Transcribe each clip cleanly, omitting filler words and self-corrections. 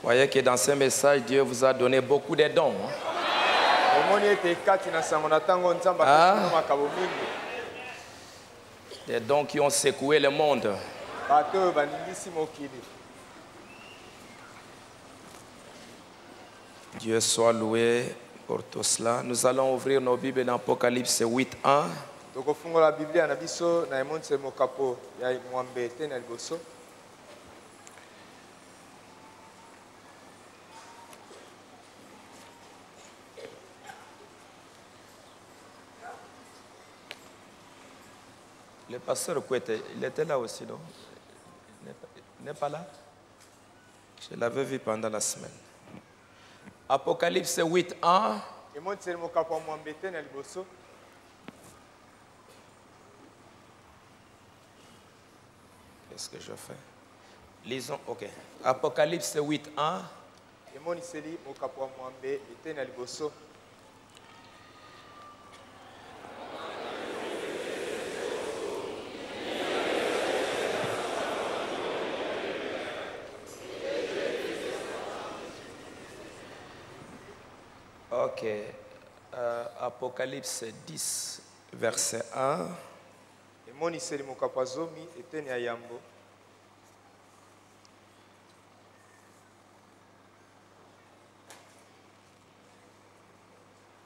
Voyez que dans ce message, Dieu vous a donné beaucoup de dons. Des dons qui ont secoué le monde. Dieu soit loué pour tout cela. Nous allons ouvrir nos Bibles dans Apocalypse 8.1. Le pasteur Kouete, il était là aussi, non? Il n'est pas là? Je l'avais vu pendant la semaine. Apocalypse 8.1. Qu'est-ce que je fais? Lisons, ok. Apocalypse 8.1. Ok. Apocalypse 10, verset 1.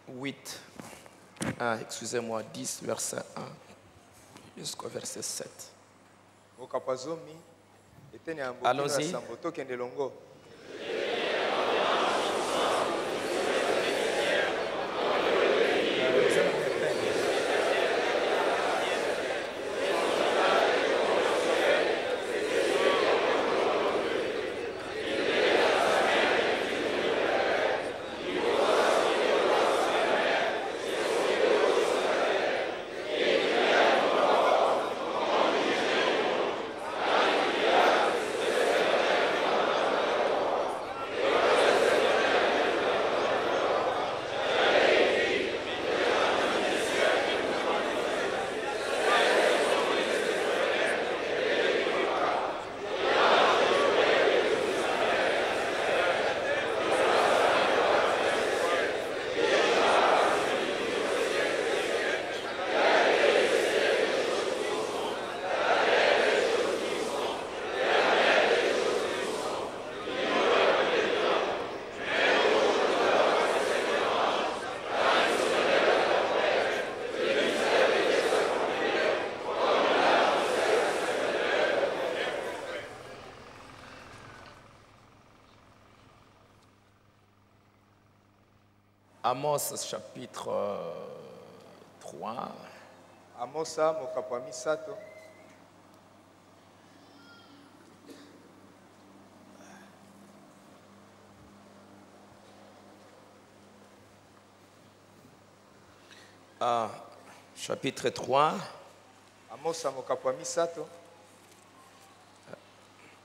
8, excusez-moi, 10, verset 1 jusqu'au verset 7. Allons-y. Amos chapitre 3. Amosa mokapo misato. Chapitre 3. Amosa mokapo misato.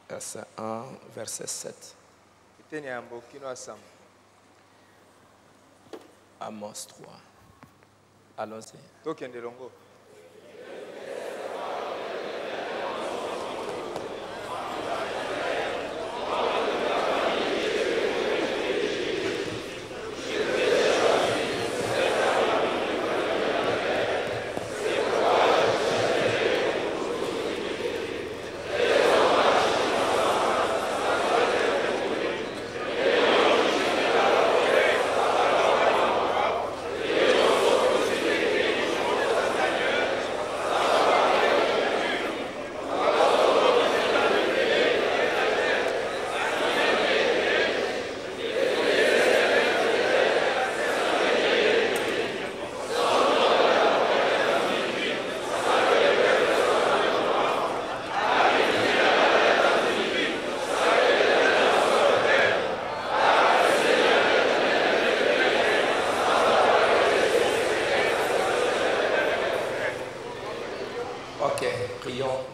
Verset 1, verset 7. Iteni yambo kino asam. Amos 3. Allons-y. Tokende longo.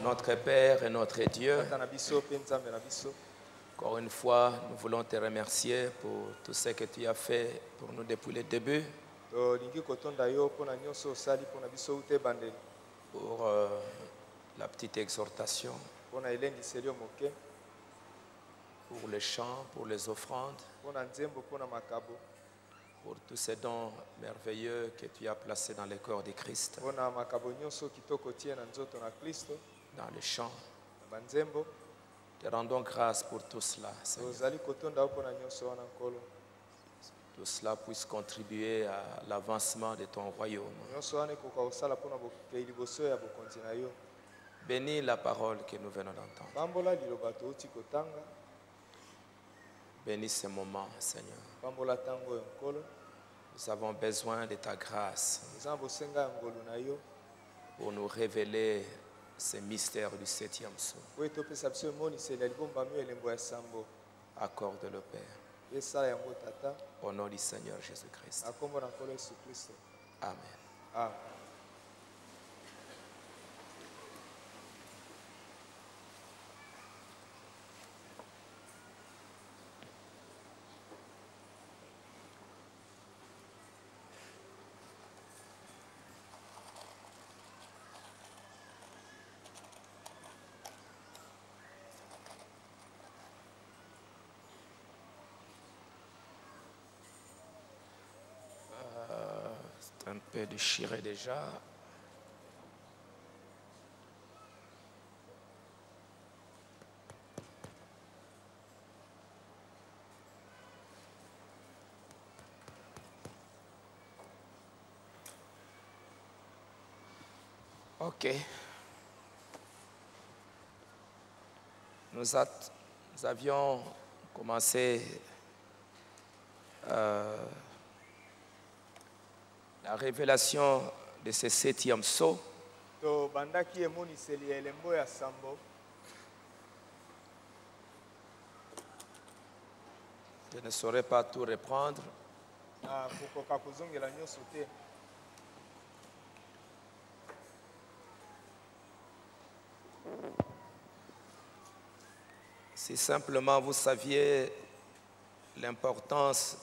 Notre Père et notre Dieu, encore une fois, nous voulons te remercier pour tout ce que tu as fait pour nous depuis le début, pour la petite exhortation, pour les chants, pour les offrandes, mpo na nzembo mpo na makabo pour tous ces dons merveilleux que tu as placés dans le corps de Christ, mpo na makabo nyonso kitoko tie na nzoto na Kristo dans les chants. na banzembo. Te rendons grâce pour tout cela, Seigneur. Tozali kotonda yo mpo na nyonso wana nkolo. Tout cela puisse contribuer à l'avancement de ton royaume. Nyonso wana ekoka kosala mpo na bokei liboso ya bokonzi na yo. Bénis la parole que nous venons d'entendre. Pambola liloba touti kotanga. Bénis ce moment, Seigneur. Pambola ntango oyo nkolo. Nous avons besoin de ta grâce Eza na bosenga ya ngolu na yo pour nous révéler ces mystères du 7e saut. po etopesa biso emoniseli ya libombami oyo elembo ya sambo. Accorde le Père. Pe esala yango tata Au nom du Seigneur Jésus-Christ. na kombo na nkolo Yesu Kristo. Amen. Amen. C'est un peu déchiré déjà. Ok. Nous avions commencé la révélation de ce 7e sceau. Tobandaki emoniseli ya elembo ya sambo. Je ne saurais pas tout reprendre. Kokoka kozongela nyonso te. Si simplement vous saviez l'importance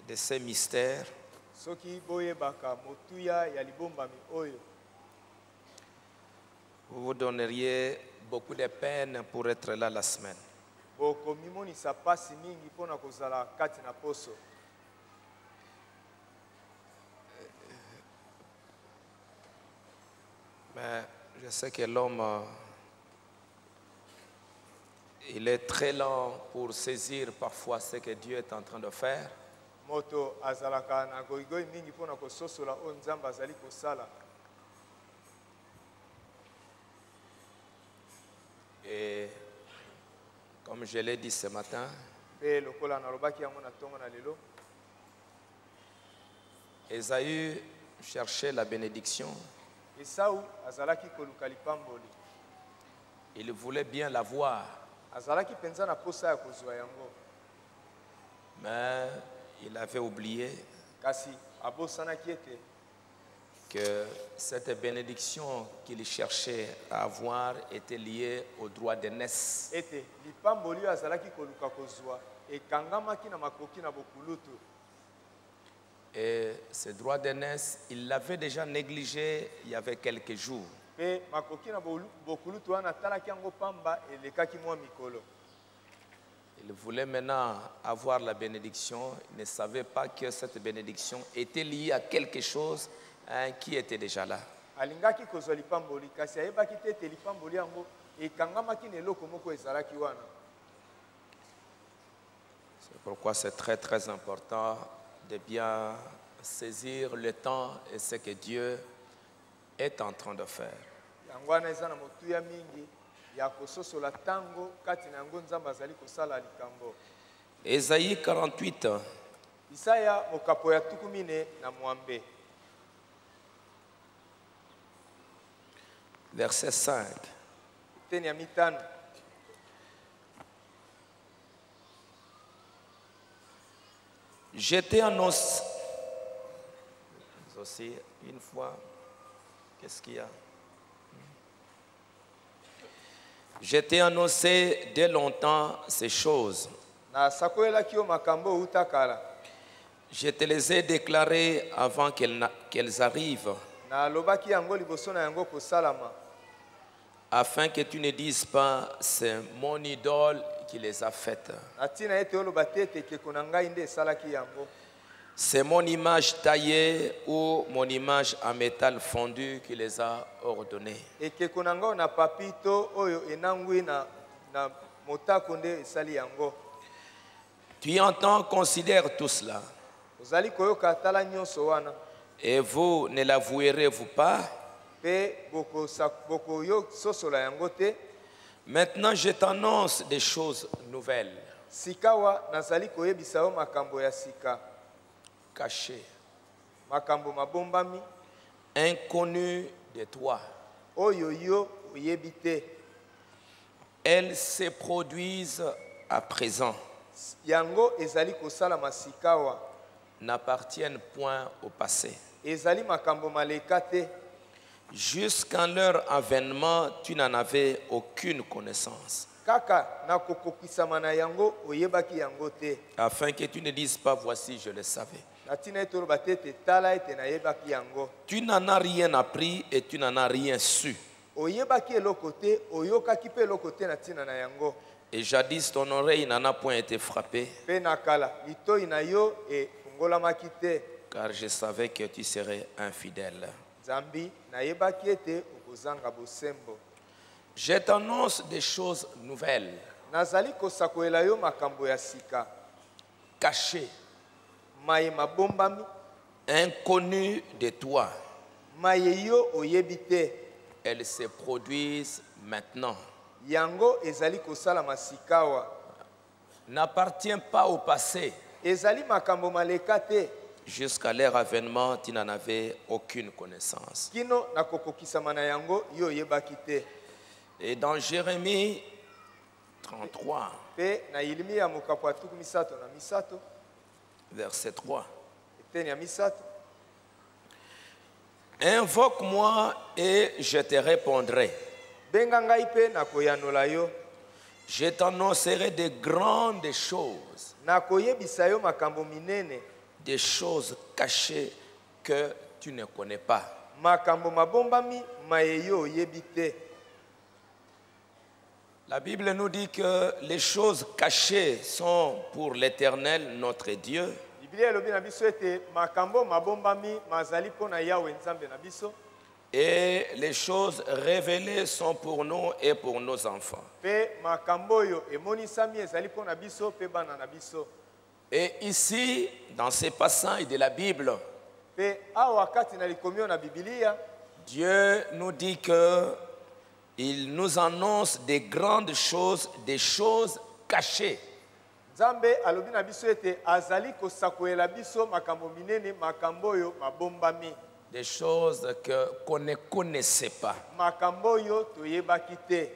de ces mystères, Soki boyebaka motuya ya libombami oyo, vous vous donneriez beaucoup de peine pour être là la semaine. bokomimonisa pasi mingi mpo na kozala kati na poso. Mais je sais que l'homme, il est très lent pour saisir parfois ce que Dieu est en train de faire. Moto azalaka na goigoi mingi mpo na kososola oyo Nzambe azali kosala. Et comme je l'ai dit ce matin, Pe lokola nalobaki yango na ntongo na lelo, Ésaü cherchait la bénédiction. Esau azalaki koluka lipamboli. Il voulait bien l'avoir, Azalaki penza na posa ya kozwa yango. mais il avait oublié Kasi abosanaki ete que cette bénédiction qu'il cherchait à avoir était liée au droit d'aînesse. ete lipamboli oyo azalaki koluka kozwa ekangamaki na makoki na bokulutu. Et ce droit d'aînesse, il l'avait déjà négligé il y avait quelques jours. Pe makoki na bokulutu wana atalaki yango pamba elekaki mwa mikolo. Il voulait maintenant avoir la bénédiction. Il ne savait pas que cette bénédiction était liée à quelque chose qui était déjà là. Alingaki kozwa lipamboli kasi ayebaki te ete lipamboli yango ekangamaki na eloko moko ezalaki wana. C'est pourquoi c'est très très important de bien saisir le temps et ce que Dieu est en train de faire. Yango wana eza na motuya mingi ya kososola tango kati na yango Nzambe azali kosala likambo. Ésaïe 48, Isaya mokapo ya tuku mine na mwambe. verset 5. Teni ya mitano. Je t'ai annoncé aussi une fois. Qu'est-ce qu'il y a? Je t'ai annoncé dès longtemps ces choses. Na sakoelaki yo makambo utakala. Je te les ai déclarées avant qu'elles arrivent, Na lobaki yango liboso na yango kosalama. afin que tu ne dises pas, c'est mon idole qui les a faites. na ntina ete oloba te ete ekeko na ngai nde esalaki yango. C'est mon image taillée ou mon image en métal fondu qui les a ordonnées. Ekeko na ngai na papito oyo enangwi na motako nde esali yango. Tu entends, considère tout cela. Ozali koyoka tala nyonso wana. Et vous ne l'avouerez-vous pas? Pe bokoyo sosola yango te. Maintenant, je t'annonce des choses nouvelles. Sikawa nazali koyebisa yo makambo ya sika. Cachées. Makambo mabombami. Inconnues de toi. Oyo yo oyebi te. Elles se produisent à présent. Yango ezali kosala masikawa. N'appartiennent point au passé. Ezali makambo maleka te. Jusqu'en leur avènement, tu n'en avais aucune connaissance. Kaka na kokokisama na yango oyebaki yango te. Afin que tu ne dises pas, voici, je le savais. Natina etoloba te te tala ete na yebaki yango. Tu n'en as rien appris et tu n'en as rien su. Oyebaki eloko te, oyokaki pe eloko te na tina na yango. Et jadis, ton oreille n'en a point été frappée. Pe nakala, litoi na yo e fungolamaki te. Car je savais que tu serais infidèle. Zambi na yebaki ete okozanga bosembo. Je t'annonce des choses nouvelles. Nazali kosakoela yo makambo ya sika. Cachées. Maye mabombami. Inconnues de toi. Maye yo oyebi te. Elles se produisent maintenant. Yango ezali kosala masikawa. N'appartient pas au passé. Ezali makambo maleka te. Jusqu'à leur avènement, tu n'en avais aucune connaissance. Kino na kokokisama na yango yo oyebaki te. Et dans Jérémie 33, Pe na Yeremia mokapo atuku misato na misato. verset 3. Eteni ya misato. Invoque-moi et je te répondrai. Benga ngai pe na koyanola yo. Je t'annoncerai de grandes choses, Na koyebisa yo makambo minene. des choses cachées que tu ne connais pas. Makambo mabombami maye yo oyebi te. La Bible nous dit que les choses cachées sont pour l'Éternel, notre Dieu, Biblia elobi na biso ete makambo mabombami mazali pona Yawe Nzambe na biso. et les choses révélées sont pour nous et pour nos enfants. Pe makambo yo emonisami ezali pona biso pe bana na biso. Et ici, dans ces passages de la Bible, Pe awa kati na likomio na Biblia, Dieu nous dit que il nous annonce des grandes choses, des choses cachées. Nzambe alobi na biso ete azali kosakoela biso makambo minene makambo yo mabombami. Des choses qu'on ne connaissait pas. Makambo yo toyebaki te.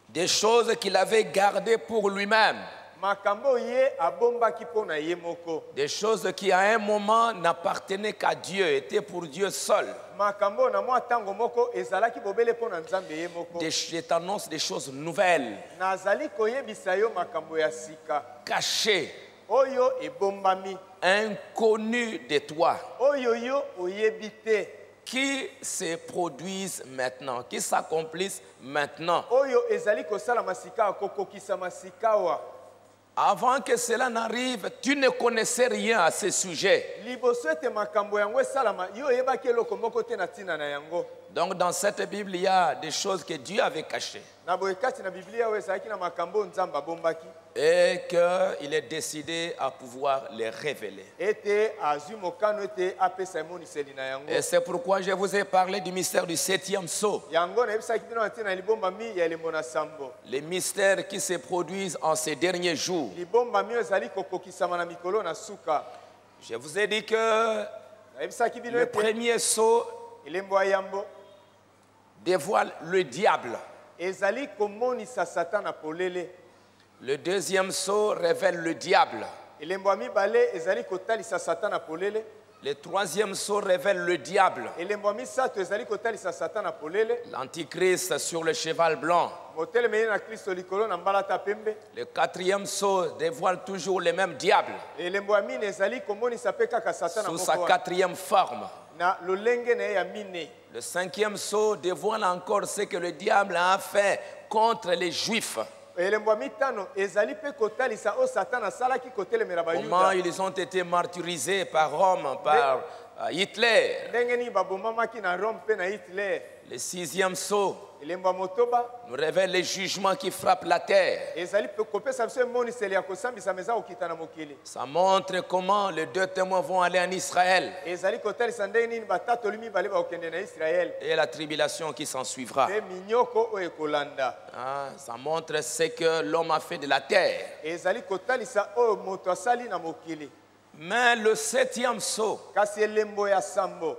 Des choses qu'il avait gardées pour lui-même. Makambo ye abombaki pona ye moko. Des choses qui à un moment n'appartenaient qu'à Dieu, étaient pour Dieu seul. Makambo na mwa tango moko ezalaki bobele pona Nzambe ye moko. Je t'annonce des choses nouvelles, Nazali koyebisa yo makambo ya sika. cachées, Oyo ebombami. inconnues de toi, Oyo yo oyebi te. qui se produisent maintenant, qui s'accomplissent maintenant. Oyo ezali kosala masika kokokisa masikawa. Avant que cela n'arrive, tu ne connaissais rien à ce sujet. Liboso ete makambo yango esalama yo oyebaki eloko moko te na tina na yango. Donc dans cette Bible, il y a des choses que Dieu avait cachées Na boye kati na Biblia oyo ezalaki na makambo Nzambe abombaki. et qu'il est décidé à pouvoir les révéler. Ete azwi mokano ete apesa emoniseli na yango. Et c'est pourquoi je vous ai parlé du mystère du 7e sceau. Yango na yebisaki bino na tina na libombami ya elembo na sambo. Les mystères qui se produisent en ces derniers jours. Libombami oyo ezali kokokisama na mikolo na suka. Je vous ai dit que Na yebisaki bino le ete premier sceau elembo ya yambo dévoile le diable. ezali komonisa Satan na polele. Le deuxième sceau révèle le diable. Elembo ya mibale ezali kotalisa Satan na polele. Le troisième sceau révèle le diable. Elembo ya misato ezali kotalisa Satan na polele. L'antichrist sur le cheval blanc. Motelemeli na Kristo likolo na mbalata pembe. Le quatrième sceau dévoile toujours le même diable Elembo ya mine ezali komonisa pe kaka Satan na sous sa moko wana. quatrième forme. Na lolenge na ye ya mine. Le 5e sceau dévoile encore ce que le diable a fait contre les Juifs. elembo ya mitano ezali mpe kotalisa oyo satana asalaki kotelemela Comment bayuda ils ont été martyrisés par Rome, par Hitler. ndenge nini babomamaki na Rome mpe na Hitler. Le 6e sceau elembo ya motoba nous révèle les jugements qui frappent la terre. ezali mpe kopesa biso emoniseli ya kosambisama eza kokita na mokili. Ça montre comment les 2 témoins vont aller en Israël ezali kotalisa ndenge nini batatoli mibale bakokende na Israele et la tribulation qui s'en suivra. mpe minyoko oyo ekolanda. Ça montre ce que l'homme a fait de la terre. ezali kotalisa oyo moto asali na mokili. Mais le 7e sceau, kasi elembo ya sambo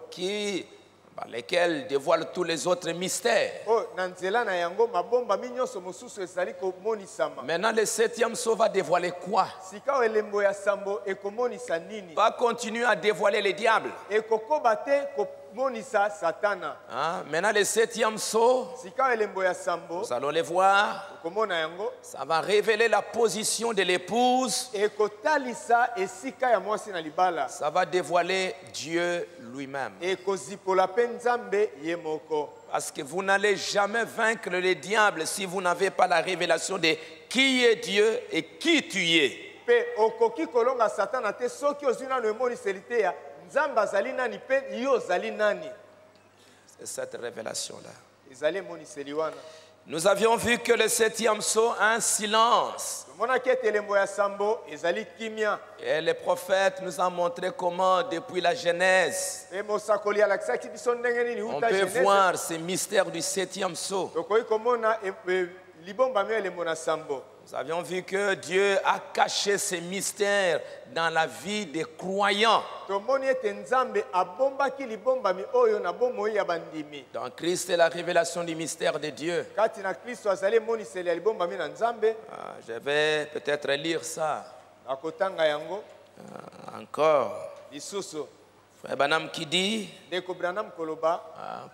par lequel dévoile tous les autres mystères. oyo na nzela na yango mabombami nyonso mosusu ezali komonisama. Maintenant, le 7e sceau va dévoiler quoi? sika oyo elembo ya sambo ekomonisa nini? Va continuer à dévoiler les diables. ekokoba te komonisa satana. Maintenant, le 7e sceau, sika oyo elembo ya sambo nous allons les voir. okomona yango Ça va révéler la position de l'épouse. ekotalisa esika ya mwasi na libala. Ça va dévoiler Dieu lui-même. ekozipola mpe nzambe ye moko. Parce que vous n'allez jamais vaincre le diable si vous n'avez pas la révélation de qui est Dieu et qui tu es. mpe okoki kolonga satana te soki ozwi nano emoniseli te ya nzambe azali nani mpe yo ozali nani. C'est cette révélation-là. ezali emoniseli wana. Nous avions vu que le 7e sceau a un silence. tomonaki ete elembo ya sambo ezali kimia. Et le prophète nous a montré comment, depuis la Genèse, mpe mosakoli alakisaki biso ndenge nini on uta peut Genèse. voir ces mystères du 7e sceau. tokoki komona libombami ya elembo na sambo. Nous avions vu que Dieu a caché ces mystères dans la vie des croyants. tomoni ete nzambe abombaki libombami oyo na bomoi ya bandimi. Dans Christ est la révélation du mystère de Dieu. kati na kristo azali emoniseli ya libombami na nzambe. Je vais peut-être lire ça akotanga yango encore. lisusu. Frère Branham qui dit, ndeko branham koloba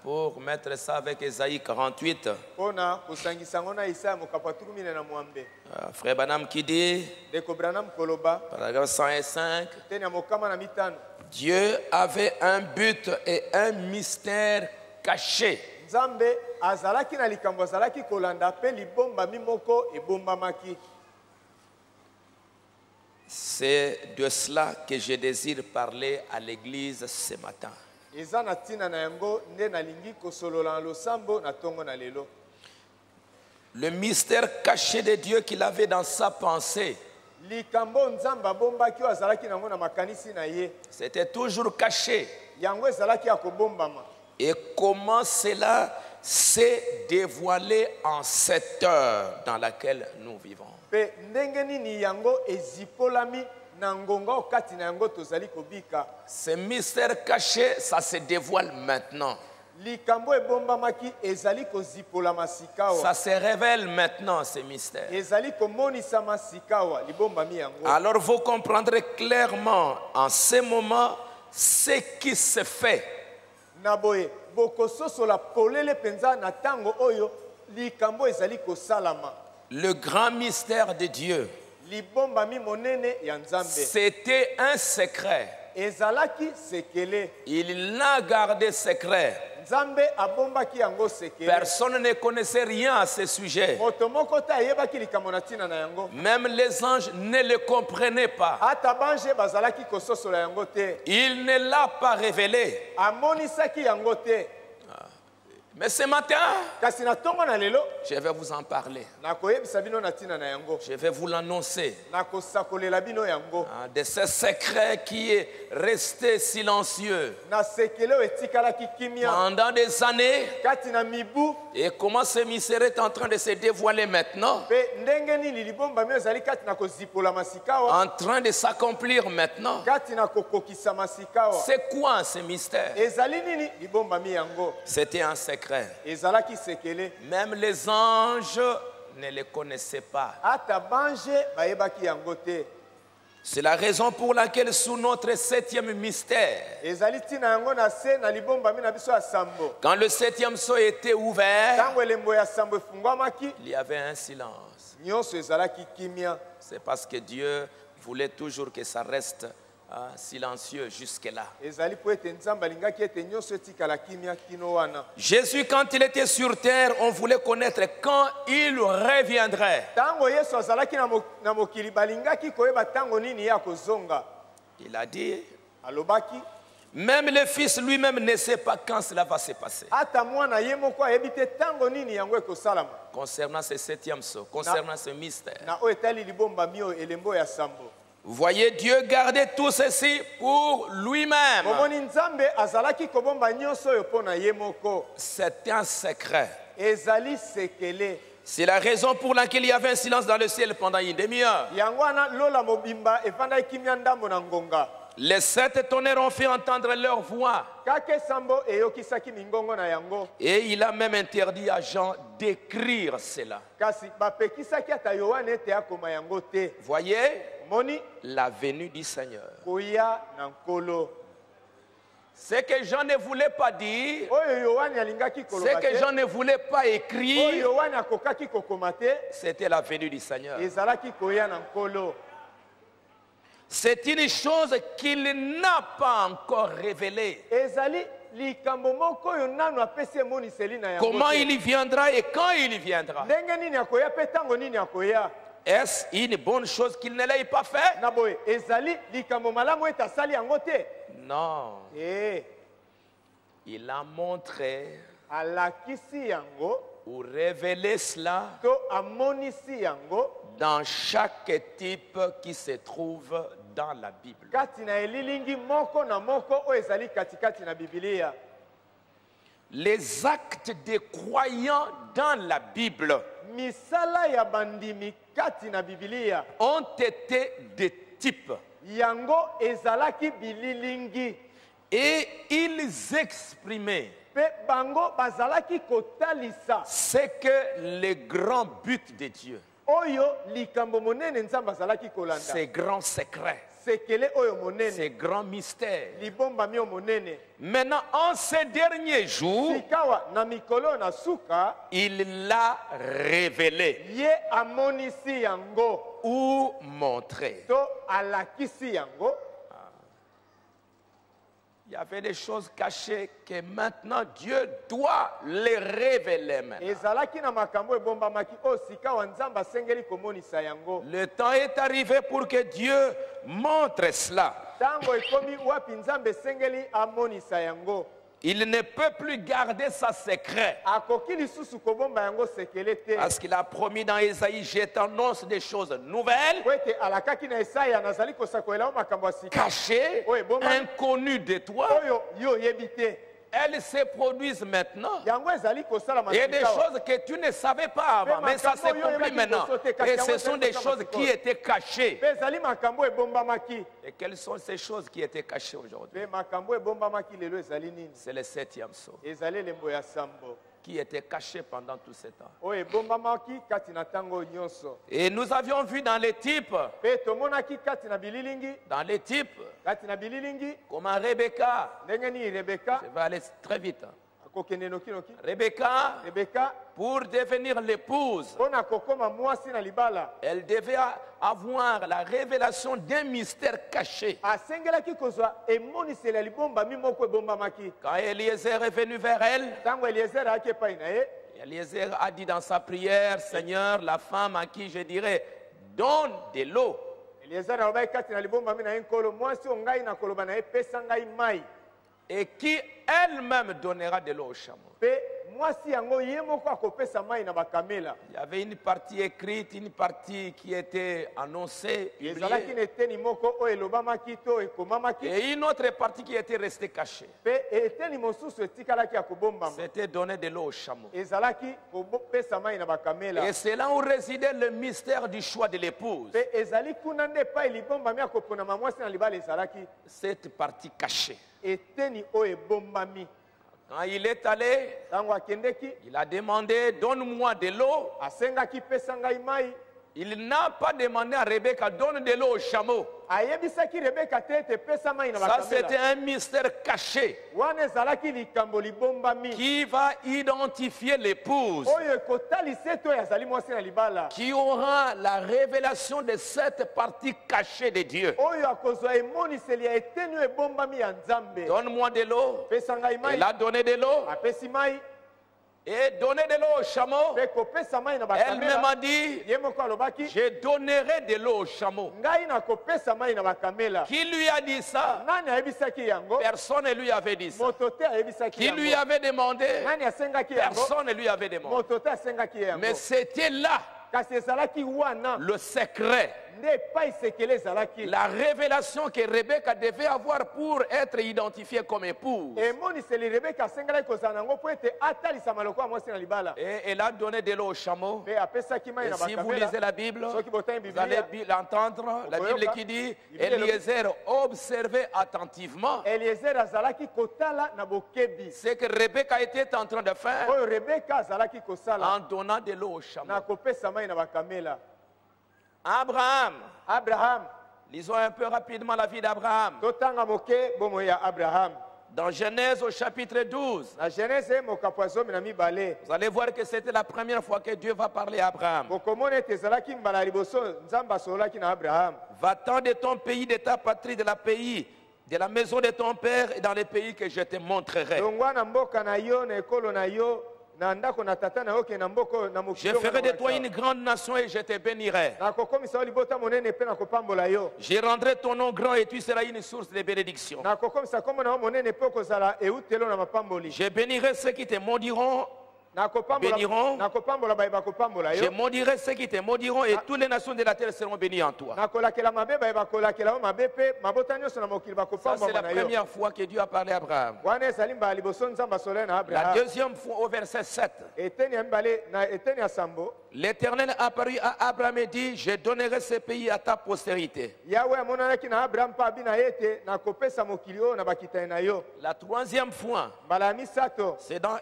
pour mettre ça avec Ésaïe 48, mpona kosangisa yango na isaya mokapatulu mine na mwambe. Frère Branham qui dit, ndeko branham koloba paragraphe 105, teni ya mokama na mitano. Dieu avait un but et un mystère caché. nzambe azalaki na likambo azalaki kolanda mpe libombami moko ebombamaki. C'est de cela que je désire parler à l'église ce matin. eza na ntina na yango nde nalingi kosolola na losambo na ntongo na lelo. Le mystère caché de Dieu qu'il avait dans sa pensée, likambo nzambe abombaki oyo azalaki nango na makanisi na ye. c'était toujours caché. yango ezalaki ya kobombama. Et comment cela s'est dévoilé en cette heure dans laquelle nous vivons. mpe ndenge nini yango ezipolami na ngonga oyo kati na yango tozali kobika. Ce mystère caché, ça se dévoile maintenant. likambo ebombamaki ezali kozipolama sikawa. Ça se révèle maintenant, ce mystère. ezali komonisama sikawa libombami yango. Alors vous comprendrez clairement en ce moment ce qui se fait. na boye bokososola polele penza na tango oyo likambo ezali kosalama. Le grand mystère de Dieu, libombami monene ya nzambe. c'était un secret. ezalaki sekele. Il l'a gardé secret. nzambe abombaki yango sekele. Personne ne connaissait rien à ce sujet. moto moko te ayebaki likambo na ntina na yango. Même les anges ne le comprenaient pas. ata bange bazalaki kososola yango te. Il ne l'a pas révélé. amonisaki yango te. Mais ce matin, kasi na ntongo na lelo je vais vous en parler. nakoyebisa bino na ntina na yango. Je vais vous l'annoncer. nakosakolela bino yango. De ce secret qui est resté silencieux na sekele oyo etikalaki kimia pendant des années. kati na mibu. Et comment ce mystère est en train de se dévoiler maintenant, mpe ndenge nini libombami oyo ezali kati na kozipolama sikawa. en train de s'accomplir maintenant. kati na kokokisama sikawa. C'est quoi ce mystère? ezali nini libombami yango. C'était un secret. ezalaki sekele. Même les anges ne le connaissaient pas. ata bange bayebaki yango te. C'est la raison pour laquelle sous notre 7e mystère, ezali ntina yango na se na libombami na biso ya sambo. quand le 7e sceau était ouvert, ntango elembo ya sambo efungwamaki il y avait un silence. nyonso ezalaki kimia. C'est parce que Dieu voulait toujours que ça reste silencieux jusque-là. ezali po ete nzambe alingaki ete nyonso etikala kimia kino wana. Jésus, quand il était sur terre, on voulait connaître quand il reviendrait. Tango yesu azalaki na mokili balingaki koyeba tango nini ya kozonga. Il a dit, Alobaki même le Fils lui-même ne sait pas quand cela va se passer. ata mwana ye moko ayebi te tango nini yango ekosalama. Concernant ce septième saut, concernant ce mystère. Na oyo etali libombami oyo elembo ya sambo. Vous voyez, Dieu gardait tout ceci pour lui-même. Momoni nzambe azalaki kobomba nyonso oyo pona ye moko. C'est un secret. Ezali sekele. C'est la raison pour laquelle il y avait un silence dans le ciel pendant une demi-heure. Yango wana lola mobimba efanda kimia ndambo na ngonga. Les 7 tonnerres ont fait entendre leur voix. Kake sambo eyokisaki mingongo na yango. Et il a même interdit à Jean d'écrire cela. Kasi bapekisaki ata Yohane ete akoma yango te. Voyez Moni la venue du Seigneur. koya na nkolo. Ce que Jean ne voulait pas dire, Oyo Yohane alingaki ce koloba que te. Jean ne voulait pas Oyo écrire, Yohane akokaki kokoma te. c'était la venue du Seigneur. Ezalaki koya na nkolo. C'est une chose qu'il n'a pas encore révélée. Ezali likambo moko oyo nanu apesi emoniseli na yango. Comment te. il y viendra et quand il y viendra. Ndenge nini akoya pe tango nini akoya. Est-ce une bonne chose qu'il ne l'ait pas fait? Na boye ezali likambo malamu ete asali yango te. Non. Eh, Il a montré alakisi yango ou révélé cela to amonisi yango dans chaque type qui se trouve dans la Bible. kati na elilingi moko na moko oyo ezali katikati na Biblia. Les actes des croyants dans la Bible Misala ya bandimi kati na Biblia ont été des types yango ezalaki bililingi et ils exprimaient pe bango bazalaki kotalisa ce que le grand but de Dieu, oyo likambo monene nzambe azalaki kolanda. ces grands secrets, Sekele oyo monene ces grands mystères. libombami oyo monene Maintenant, en ces derniers jours, sikawa na mikolo na suka il l'a révélé ye amonisi yango ou montré. to alakisi yango. Il y avait des choses cachées que maintenant Dieu doit les révéler maintenant. Ezalaki na makambo ebombamaki oyo sikawa nzambe asengeli komonisa yango. Le temps est arrivé pour que Dieu montre cela. Tango ekomi wapi nzambe esengeli amonisa yango. Il ne peut plus garder sa secret. Akoki lisusu kobomba yango sekele te. Parce qu'il a promis dans Ésaïe, je t'annonce des choses nouvelles, Po ete alakaki na Esaya nazali kosakolela makambo ya sika cachées, Oui, bon, inconnues de toi. oyo yo yebi te. Elles se produisent maintenant. Yango ezali kosala Il y a des masika. choses que tu ne savais pas avant, mais ça s'accomplit maintenant. Et ce sont des choses qui étaient cachées. Pe ezali makambo ebombamaki. Et quelles sont ces choses qui étaient cachées aujourd'hui? Pe makambo ebombamaki lelo ezali nini? C'est le 7e saut Ezali lembo ya sambo. qui était caché pendant tout ce temps. Oyo ebombamaki kati na tango nyonso. Et nous avions vu dans les types, Pe tomonaki kati na bililingi, kati na bililingi comment Rebecca, ndenge ni Rebeka je vais aller très vite, hein. akokende noki noki. Rebecca, Rebeka pour devenir l'épouse, mpona kokoma mwasi na libala elle devait avoir la révélation d'un mystère caché. asengelaki kozwa emoniseli ya libombami moko ebombamaki. Quand Eliezer est venu vers elle, Tango Eliezer ayaki epai na ye, Eliezer a dit dans sa prière, Seigneur, la femme à qui je dirais, donne de l'eau. Eliezer alobaki kati na libombami na ye nkolo mwasi oyo ngai nakoloba na ye pesa ngai mai. Et qui elle-même donnera de l'eau au chameau. Pe mwasi yango ye moko akopesa mai na bakamela. Il y avait une partie écrite, une partie qui était annoncée, Ezalaki publiée, na eteni moko oyo elobamaki to ekomamaki. et une autre partie qui était restée cachée. Pe eteni mosusu etikalaki ya kobombama. C'était donner de l'eau au chameau. Ezalaki kopesa mai na bakamela. Et c'est là où résidait le mystère du choix de l'épouse. Pe ezali kuna nde epai libombami akoponama mwasi na libala ezalaki. Cette partie cachée. Eteni oyo ebombami. Quand il est allé, Tango akendeki il a demandé, donne-moi de l'eau. asengaki pesa ngai mai. Il n'a pas demandé à Rebecca, donne de l'eau au chameau. ayebisaki rebeka te ete pesa mai na Ça, c'était bakamela un mystère caché wana ezalaki likambo libombami qui va identifier l'épouse, oyo ekotalisa ete oyo azali mwasi na libala qui aura la révélation de cette partie cachée de Dieu. oyo akozwa emoniseli ya eteni oyo ebombami ya nzambe Donne-moi de l'eau. pesa ngai mai Elle a donné de l'eau apesi mai et donné de l'eau au chameau. mpe kopesa mai na Elle-même bakamela a dit, ye moko alobaki je donnerai de l'eau au chameau. ngai nakopesa mai na bakamela Qui lui a dit ça? nani ayebisaki yango Personne ne lui avait dit ça. moto te ayebisaki Qui lui yango avait demandé? nani asengaki yango Personne ne lui avait demandé. moto te asengaki yango Mais c'était là kasi ezalaki wana le secret, nde epai sekele ezalaki la révélation que Rebecca devait avoir pour être identifiée comme épouse. emoniseli rebeka asengelaki kozala nango mpo ete atalisama lokola mwasi na libala Et elle a donné de l'eau au chameau. mpe apesaki mai Et na si vous bakamela lisez la Bible, soki botangi vous allez biblia l'entendre. La Bible qui dit, Bible- Eliezer observait attentivement eliezer azalaki kotala na bokebi ce que Rebecca était en train de faire oyo rebeka azalaki kosala en donnant de l'eau au chameau. na kopesa mai na bakamela Abraham, abraham lisons un peu rapidement la vie d'Abraham. totanga moke bomoi ya abraham Dans Genèse au chapitre 12, na genese mokapo ya zomi na mibale vous allez voir que c'était la première fois que Dieu va parler à Abraham. bokomona ete ezalaki mbala ya liboso nzambe asololaki na abraham Va-t'en de ton pays, de ta patrie, de la pays, de la maison de ton père et dans les pays que je te montrerai. longwa na mboka na yo na ekolo na yo na ndako na tata na yo ke na mboka oyo na Je mokili ferai de toi une grande nation et je te bénirai. nakokomisa yo libota monene mpe nakopambola yo Je rendrai ton nom grand et tu seras une source de bénédiction. nakokomisa kombo na yo monene mpe okozala eutelo na mapamboli Je bénirai ceux qui te maudiront. Béniront. nakopambola baye bakopambola Je yo maudirai ceux qui te maudiront et toutes les nations de la terre seront bénies en toi. nakolakela mabe baye bakolakela yo mabe mpe mabota nyonso na mokili Ça, c'est bakopambola la na yo première fois que Dieu a parlé à Abraham. wana ezali mbala liboso nzambe asololi na La abraham deuxième fois, au verset 7, eteni ya mibale na eteni ya sambo l'Éternel apparut à Abraham et dit, je donnerai ce pays à ta postérité. yawe amonanaki na abraham mpe abi na ye ete nakopesa mokili oyo na bakitani na yo La troisième fois, mbala ya misato c'est dans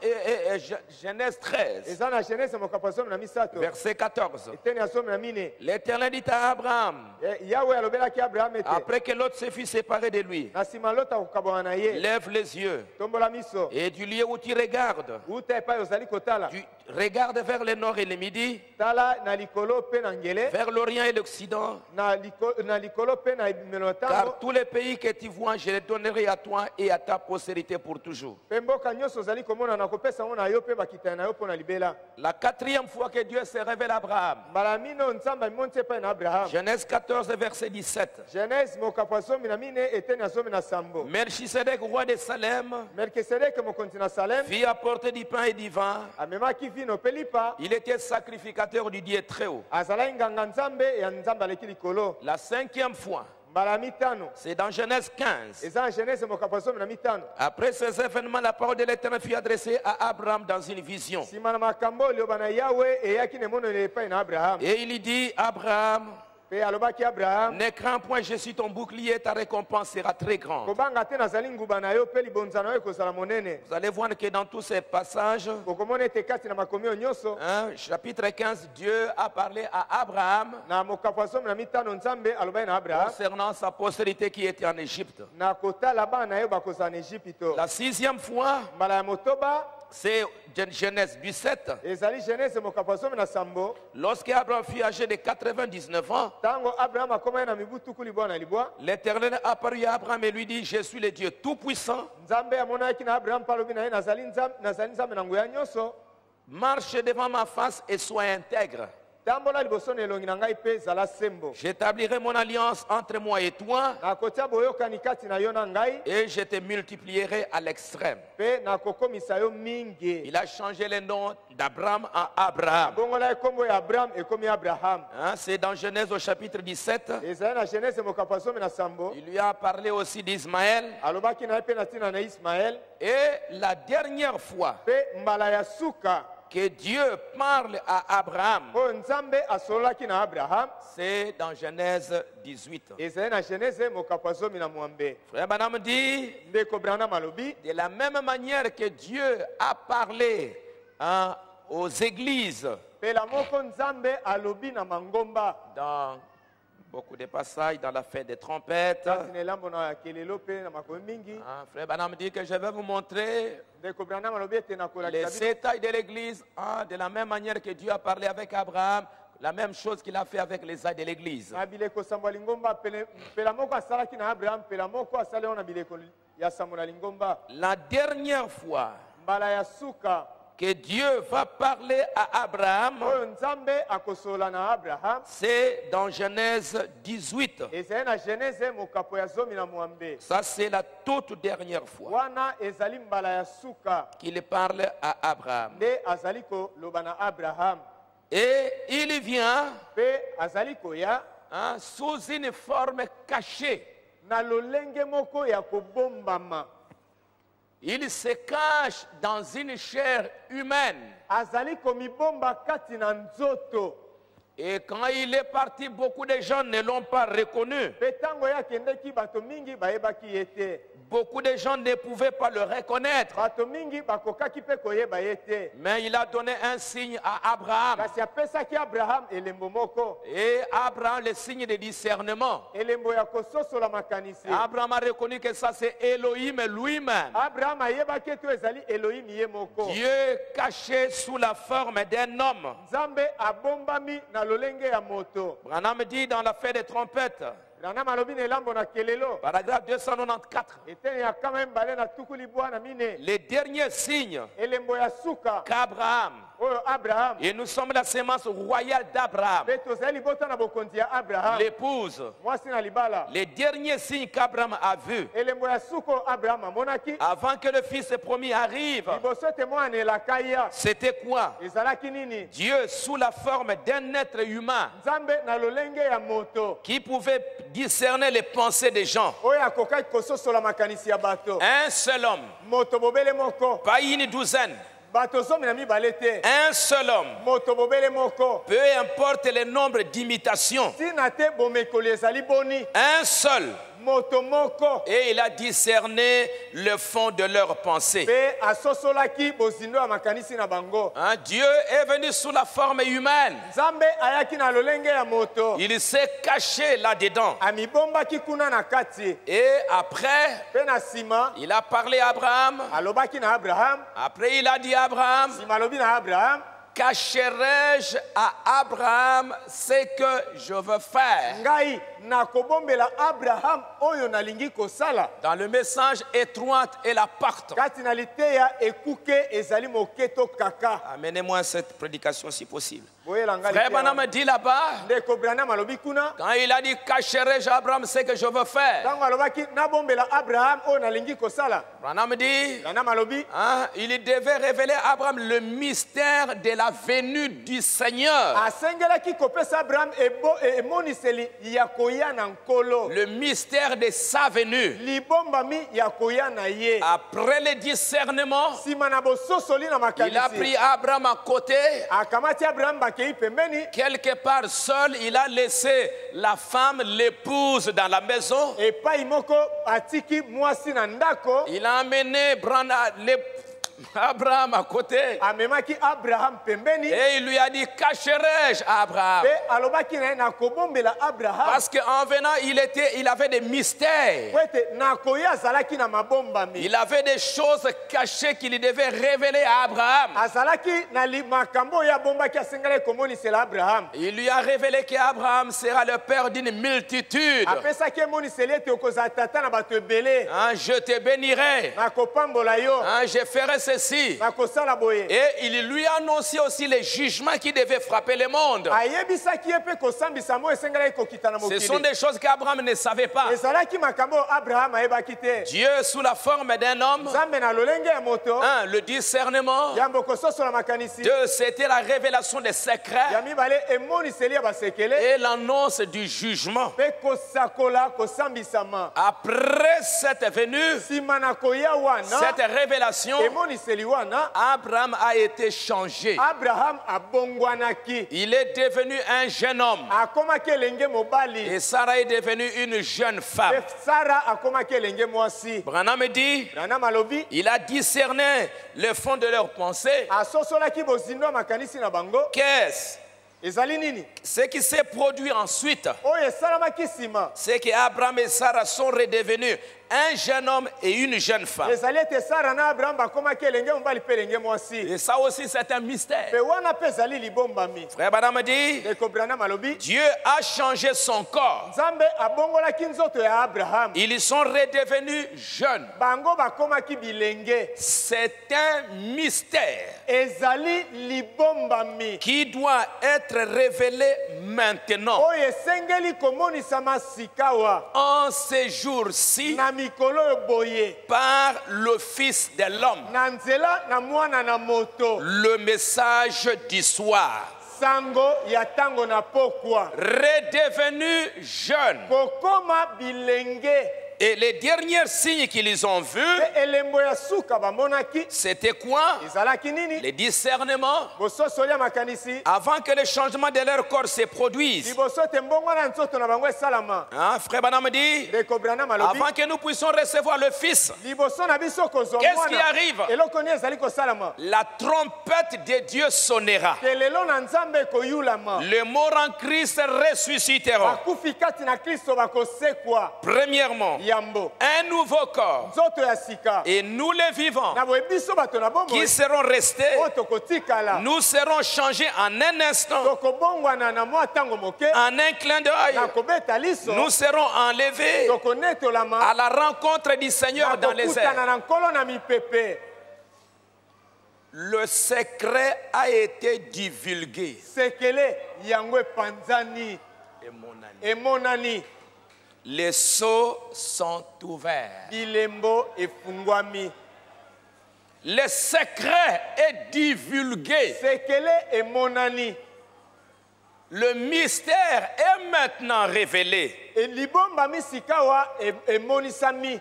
Genèse 13, eza na genese mokapo ya zomi na misato verset 14. eteni ya zomi na mine L'Éternel dit à Abraham, yawe alobelaki abraham ete après que l'autre se fut séparé de lui, na nsima loti akokabwana na ye lève les yeux tombola miso et du lieu où tu regardes, uta epai ozali kotala tu regardes vers le nord et le midi, tala na likolo mpe na ngele vers l'Orient et l'Occident, na likolo mpe na ebimelo ya ntango car tous les pays que tu vois, je les donnerai à toi et à ta postérité pour toujours. mpe mboka nyonso ozali komona nakopesa ngo na yo mpe bakitani na yo mpo na libela La quatrième fois que Dieu se révèle à Abraham, mbala ya mine oyo nzambe amonti epai na abraham Genèse 14, verset 17. genese mokapo ya zomi na mine eteni ya zomi na sambo Melchisedec, roi de Salem, melkisedeke mokonzi na salem fit apporter du pain et du vin. amemaki vino mpe lipa Il était sacrificateur du Dieu très haut. azalaki nganga nzambe ya nzambe aleki likolo La cinquième fois, mbala ya mitano c'est dans Genèse 15. eza na genese mokapo ya zomi na mitano Après ces événements, la parole de l'Éternel fut adressée à Abraham dans une vision. nsima na makambo oyo liloba na yawe eyaki na emonelo epai na abraham Et il dit, Abraham, mpe alobaki abraham ne crains point, je suis ton bouclier, ta récompense sera très grande. kobanga te nazali nguba na yo mpe libonza na yo ekozala monene Vous allez voir que dans tous ces passages, okomona ete kati na makomi oyo nyonso chapitre 15, Dieu a parlé à Abraham na mokapo ya zomi na mitano nzambe alobaki na abraham concernant sa postérité qui était en Égypte. na kotala bana na yo bakozala na ejipito La sixième fois, mbala ya motoba c'est Genèse 17. ezali genese mokapo ya zomi na sambo Lorsque Abraham fut âgé de 99 ans, ntango abraham akomaki na mibu tuku libwa na libwa l'Éternel apparut à Abraham et lui dit, je suis le Dieu Tout-Puissant. nzambe amonaki na abraham mpe alobi na ye nazali nzambe na nguya nyonso Marche devant ma face et sois intègre. tambola liboso na elongi na ngai mpe zala sembo J'établirai mon alliance entre moi et toi nakotia boyokani kati na yo na ngai et je te multiplierai à l'extrême. mpe nakokomisa yo mingi Il a changé le nom d'Abraham en Abraham. bongola ekombo ya abraham ekomi abraham C'est dans Genèse au chapitre 17. ezali na genese mokapo ya zomi na sambo Il lui a parlé aussi d'Ismaël. alobaki na ye mpe na ntina na ismael Et la dernière fois mpe mbala ya suka que Dieu parle à Abraham, oyo nzambe asololaki na abraham c'est dans Genèse 18. ezali na genese mokapo ya zomi na mwambe Frère Branham dit, ndeko branham alobi de la même manière que Dieu a parlé aux églises mpe Mpela moko nzambe alobi na mangomba. Dans beaucoup de passages, dans la fête des trompettes. Kati na elambo na kelelo pe na makomi mingi. Frère Branham dit que je vais vous montrer Ndeko Branham alobi ete les nakolakisa bino 7 tailles de l'église, de la même manière que Dieu a parlé avec Abraham, la même chose qu'il a fait avec les tailles de l'église. na bileko sambo ya lingomba. Mpela moko asalaki na Abraham, mpela moko asali na bileko ya sambo na lingomba. La dernière fois Mbala ya suka que Dieu va parler à Abraham, oyo nzambe akosola na Abraham c'est dans Genèse 18. ezali na Genèse mokapo ya 12. Ça, c'est la toute dernière fois Wana ezali mbala ya suka qu'il parle à Abraham. nde azali koloba na Abraham. Et il vient Pe azali koya sous une forme cachée. na lolenge moko ya kobombama. Il se cache dans une chair humaine. Azali komibomba kati na nzoto. Et quand il est parti, beaucoup de gens ne l'ont pas reconnu. Pe tango ya kendeki bato mingi bayebaki ye te. Beaucoup de gens ne pouvaient pas le reconnaître. Bato mingi bakokaki pe koyeba ye te. Mais il a donné un signe à Abraham. Kasi apesaki Abraham elembo moko. Et Abraham, le signe de discernement. Elembo ya kososola makanisi. Abraham a reconnu que ça c'est Elohim lui-même. Abraham ayebaki ete ezali Elohim ye moko. Dieu caché sous la forme d'un homme. Nzambe abombami na lolenge ya moto. Branham dit dans la fête des trompettes, Branham alobi na elambo na kelelo. paragraphe 294, Eteni ya kama mbale na tukuli bwana mine. les derniers signes Elembo ya suka qu'Abraham, oyo Abraham. et nous sommes la sémence royale d'Abraham, Pe tozali libota na bokonzi ya Abraham. l'épouse, Mwasi na libala. les derniers signes qu'Abraham a vus Elembo ya suko Abraham amonaki. avant que le fils promis arrive, Liboso ete mwana elaka ya. c'était quoi? Ezalaki nini? Dieu sous la forme d'un être humain Nzambe na lolenge ya moto. qui pouvait discerner les pensées des gens. Oyo akokaki kososola makanisi ya bato. Un seul homme, Moto bobele moko. pas une douzaine, Bato zomi na mibale te. un seul homme, Moto bobele moko. peu importe le nombre d'imitations, Tina te bomekoli ezali boni. un seul, Moto moko. et il a discerné le fond de leurs pensées. Pe asosolaki bozindo ya makanisi na bango. Dieu est venu sous la forme humaine. Nzambe ayaki na lolenge ya moto. Il s'est caché là-dedans. Amibombaki kuna na kati. Et après, Pe na sima il a parlé à Abraham. alobaki na Abraham. Après, il a dit à Abraham, Sima alobi na Abraham. cacherai-je à Abraham ce que je veux faire? Ngai nakobombela Abraham oyo nalingi kosala. Dans le message étroite et la porte. Kati na liteya ekuke ezali moketo kaka. Amenez-moi cette prédication si possible. Boyela ngai Frère liteya. Branham dit là-bas, Ndeko Branham alobi kuna. quand il a dit cacherai-je à Abraham ce que je veux faire, Tango alobaki nabombela Abraham oyo nalingi kosala. Branham dit, Branham alobi il devait révéler à Abraham le mystère de la venue du Seigneur. asengelaki kopesa Abraham emoniseli ya koya na nkolo. Le mystère de sa venue. Libombami ya koya na ye. Après le discernement, Sima na bososoli na il a makanisi. pris Abraham à côté. Akamati Abraham bakei pembeni. Quelque part seul, il a laissé la femme, l'épouse dans la maison. Epai moko atiki mwasi na ndako. Il a amené Abraham à côté. Amemaki Abraham pembeni. Et il lui a dit, cacherai-je à Abraham? Pe alobaki na ye nakobombela Abraham. Parce qu'en venant, il avait des mystères. Kwete nakoya azalaki na mabombami. Il avait des choses cachées qu'il devait révéler à Abraham. Azalaki na makambo ya bombaki asengala komonisela Abraham. Il lui a révélé qu'Abraham sera le père d'une multitude. Apesaki emoniseli ete okozala tata na bato ebele. Je te bénirai. Nakopambola yo. Je ferai ceci. Nakosala boye. Et il lui a annoncé aussi les jugements qui devaient frapper le monde. Ayebisaki ye pe kosambisa mo esengala kokita na Ce mokili. sont des choses qu'Abraham ne savait pas. Ezalaki makambo Abraham ayebaki te. Dieu sous la forme d'un homme. Nzambe na lolenge ya moto. Le discernement. Yambo kososola makanisi. Deux, c'était la révélation des secrets. Ya mibale emoniseli ya basekele. Et l'annonce du jugement. Pe kosakola kosambisama. Après cette venue, Sima na koya wana. cette révélation, Emoniseli emoniseli wana Abraham a été changé. Abraham abongwanaki. Il est devenu un jeune homme. Akomaki elenge mobali. Et Sarah est devenue une jeune femme. Sarah akomaki elenge mwasi. Branham dit, Branham alobi, il a discerné le fond de leurs pensées. asosolaki bozindo makanisi na bango. Qu'est-ce? Ezali nini? Ce qui s'est produit ensuite, Oyo esalamaki sima. c'est qu'Abraham et Sarah sont redevenus un jeune homme et une jeune femme. Ezali ete Sarah na Abraham bakomaki elenge mobali pe elenge mwasi. Et ça aussi, c'est un mystère. Pe wana pe ezali libombami. Frère Branham dit, Ndeko Branham alobi, Dieu a changé son corps. Nzambe abongolaki nzoto ya Abraham. Ils sont redevenus jeunes. Bango bakomaki bilenge. C'est un mystère Ezali libombami. qui doit être révélé maintenant. Oyo esengeli komonisama sikawa. En ces jours-ci, Na mikolo oyo boye. par le Fils de l'homme, Na nzela na mwana na moto. le message du soir, Sango ya tango na pokwa. redevenu jeune. Kokoma bilenge. Et les derniers signes qu'ils ont vus, Pe elembo ya suka bamonaki. c'était quoi? Ezalaki nini? Les discernements. Bososo ya makanisi. Avant que le changement de leur corps se produise. Liboso te mbongo na nzoto na bango esalama. Hein, frère Branham dit, Ndeko Branham alobi. avant que nous puissions recevoir le Fils, Liboso na biso kozwa mwana. qu'est-ce qui arrive? Eloko ni ezali kosalama. La trompette de Dieu sonnera. Kelelo na nzambe koyulama. Les morts en Christ ressusciteront. Bakufi kati na Kristo bakosekwa. Premièrement, Yambo. un nouveau corps. Nzoto ya sika. Et nous les vivants Na boye biso bato na bombo. qui serons restés, Oto kotikala. nous serons changés en un instant, Tokobongwana na mwa tango moke. en un clin d'œil. Na kobeta liso. Nous serons enlevés Tokonetolama. à la rencontre du Seigneur dans les airs. Na nkolo na mipepe. Le secret a été divulgué. Sekele yango panzani. Emonani. Les sceaux sont ouverts. Bilembo efungwami. Le secret est divulgué. Sekele emonani. Le mystère est maintenant révélé. Libomba misikawa emonisami.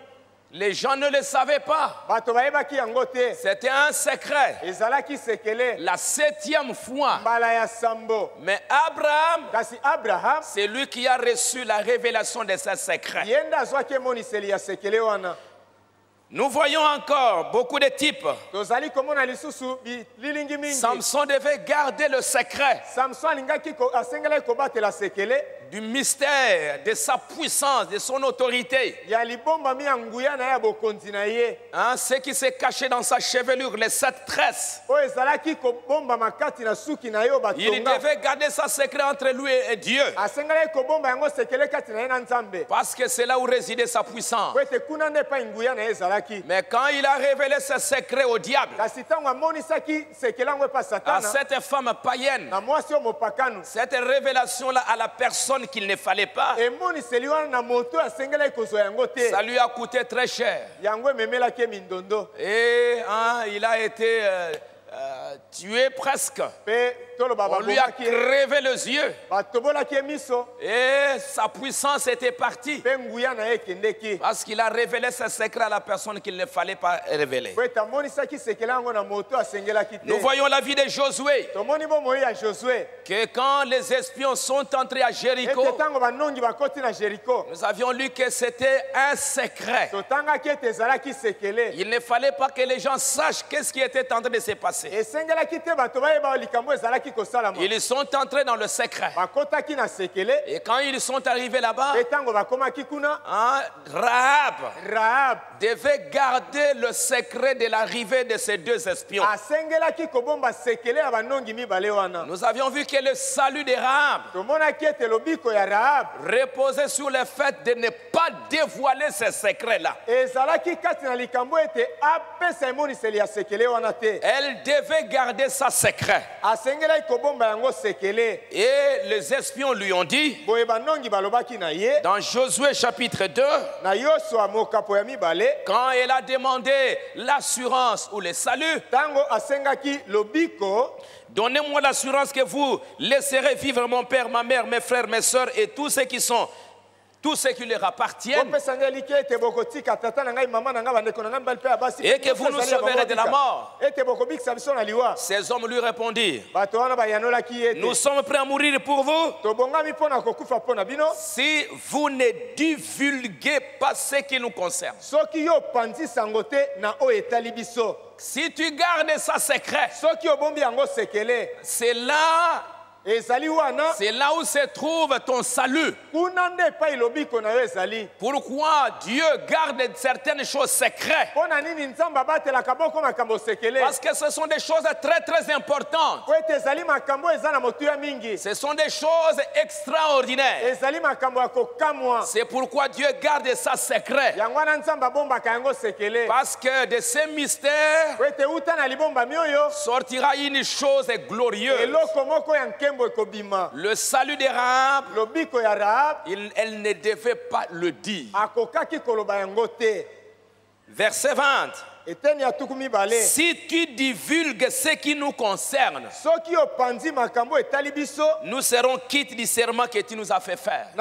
Les gens ne le savaient pas. Bato bayebaki yango te. C'était un secret. Ezalaki sekele. La 7e fois. Mbala ya sambo. Mais Abraham, Kasi Abraham. c'est lui qui a reçu la révélation de ce secret. Yenda azwaki emoniseli ya sekele wana. Nous voyons encore beaucoup de types. Tozali komona lisusu lilingi mingi. Samson devait garder le secret Samson alingaki asengelaki kobatela sekele. du mystère, de sa puissance, de son autorité. Ya libomba mi ya nguya na ya bokonzi na ye. Hein, ce qui s'est caché dans sa chevelure, les 7 tresses. Oyo ezalaki kobomba makati na suki na yo Il batonga. devait garder sa secret entre lui et Dieu. Asengelaki kobomba yango sekele kati na ye na nzambe. Parce que c'est là où résidait sa puissance. Po ete kuna nde epai nguya na ye ezalaki. Mais quand il a révélé ce secret au diable, Kasi ntango amonisaki sekele yango epai à satana cette femme païenne, na mwasi oyo mopakano. cette révélation-là à la personne qu'il ne fallait pas, Emoniseli wana na moto asengelaki kozwa yango te. ça lui a coûté très cher. Yango ememelaki ye mindondo. Et hein, il a été tué presque. Pe toloba On lui a babomaki ye. crevé les yeux. Batobolaki ye miso. Et sa puissance était partie. Pe nguya na ye ekendeki. Parce qu'il a révélé ce secret à la personne qu'il ne fallait pas révéler. Po ete amonisaki sekele yango na moto asengelaki te. Nous voyons la vie de Josué, Tomoni bomoi ya Josué. que quand les espions sont entrés à Jéricho, Ete ntango banongi bakoti na Jéricho. nous avions lu que c'était un secret. Totangaki ete ezalaki sekele. Il ne fallait pas que les gens sachent qu'est-ce qui était en train de se passer. Esengelaki te bato bayeba likambo ezalaki kosalama. Ils sont entrés dans le secret. Bakotaki na sekele. Et quand ils sont arrivés là-bas, Pe ntango bakomaki kuna. hein, Rahab Rahab devait garder le secret de l'arrivée de ces 2 espions. asengelaki kobomba sekele ya banongi mibale wana. Nous avions vu que le salut de Rahab Tomonaki ete lobiko ya Rahab reposait sur le fait de ne pas dévoiler ces secrets-là. ezalaki kati na likambo ete apesa emoniseli ya sekele wana te. Elle devait garder sa secret. Asengelaki kobomba yango sekele. Et les espions lui ont dit, Boye banongi balobaki na ye. dans Josué chapitre 2, Na Yosua mokapo ya mibale. quand elle a demandé l'assurance ou le salut, Tango asengaki lobiko. donnez-moi l'assurance que vous laisserez vivre mon père, ma mère, mes frères, mes sœurs et tous ceux tout ce qui leur appartient, et que vous nous sauverez de la mort. Ces hommes lui répondirent, nous sommes prêts à mourir pour vous si vous ne divulguez pas ce qui nous concerne. Si tu gardes ça secret, c'est là où se trouve ton salut. Pourquoi Dieu garde certaines choses secrètes? Parce que ce sont des choses très très importantes. Ce sont des choses extraordinaires. C'est pourquoi Dieu garde ça secret. Parce que de ces mystères sortira une chose glorieuse. Le salut des Rahab, elle ne devait pas le dire. Verset 20. Si tu divulgues ce qui nous concerne, nous serons quittes du serment que tu nous as fait faire. Elle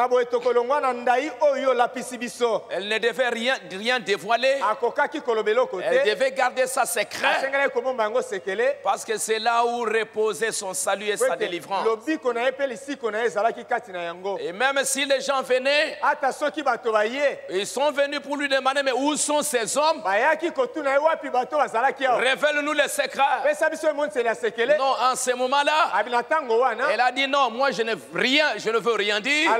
ne devait rien dévoiler. Elle devait garder ça secret. Parce que c'est là où reposait son salut et sa délivrance. Et même si les gens venaient, ils sont venus pour lui demander, mais où sont ces hommes? Révèle-nous les secrets. Non, en ce moment-là, elle a dit non, moi je ne veux rien dire.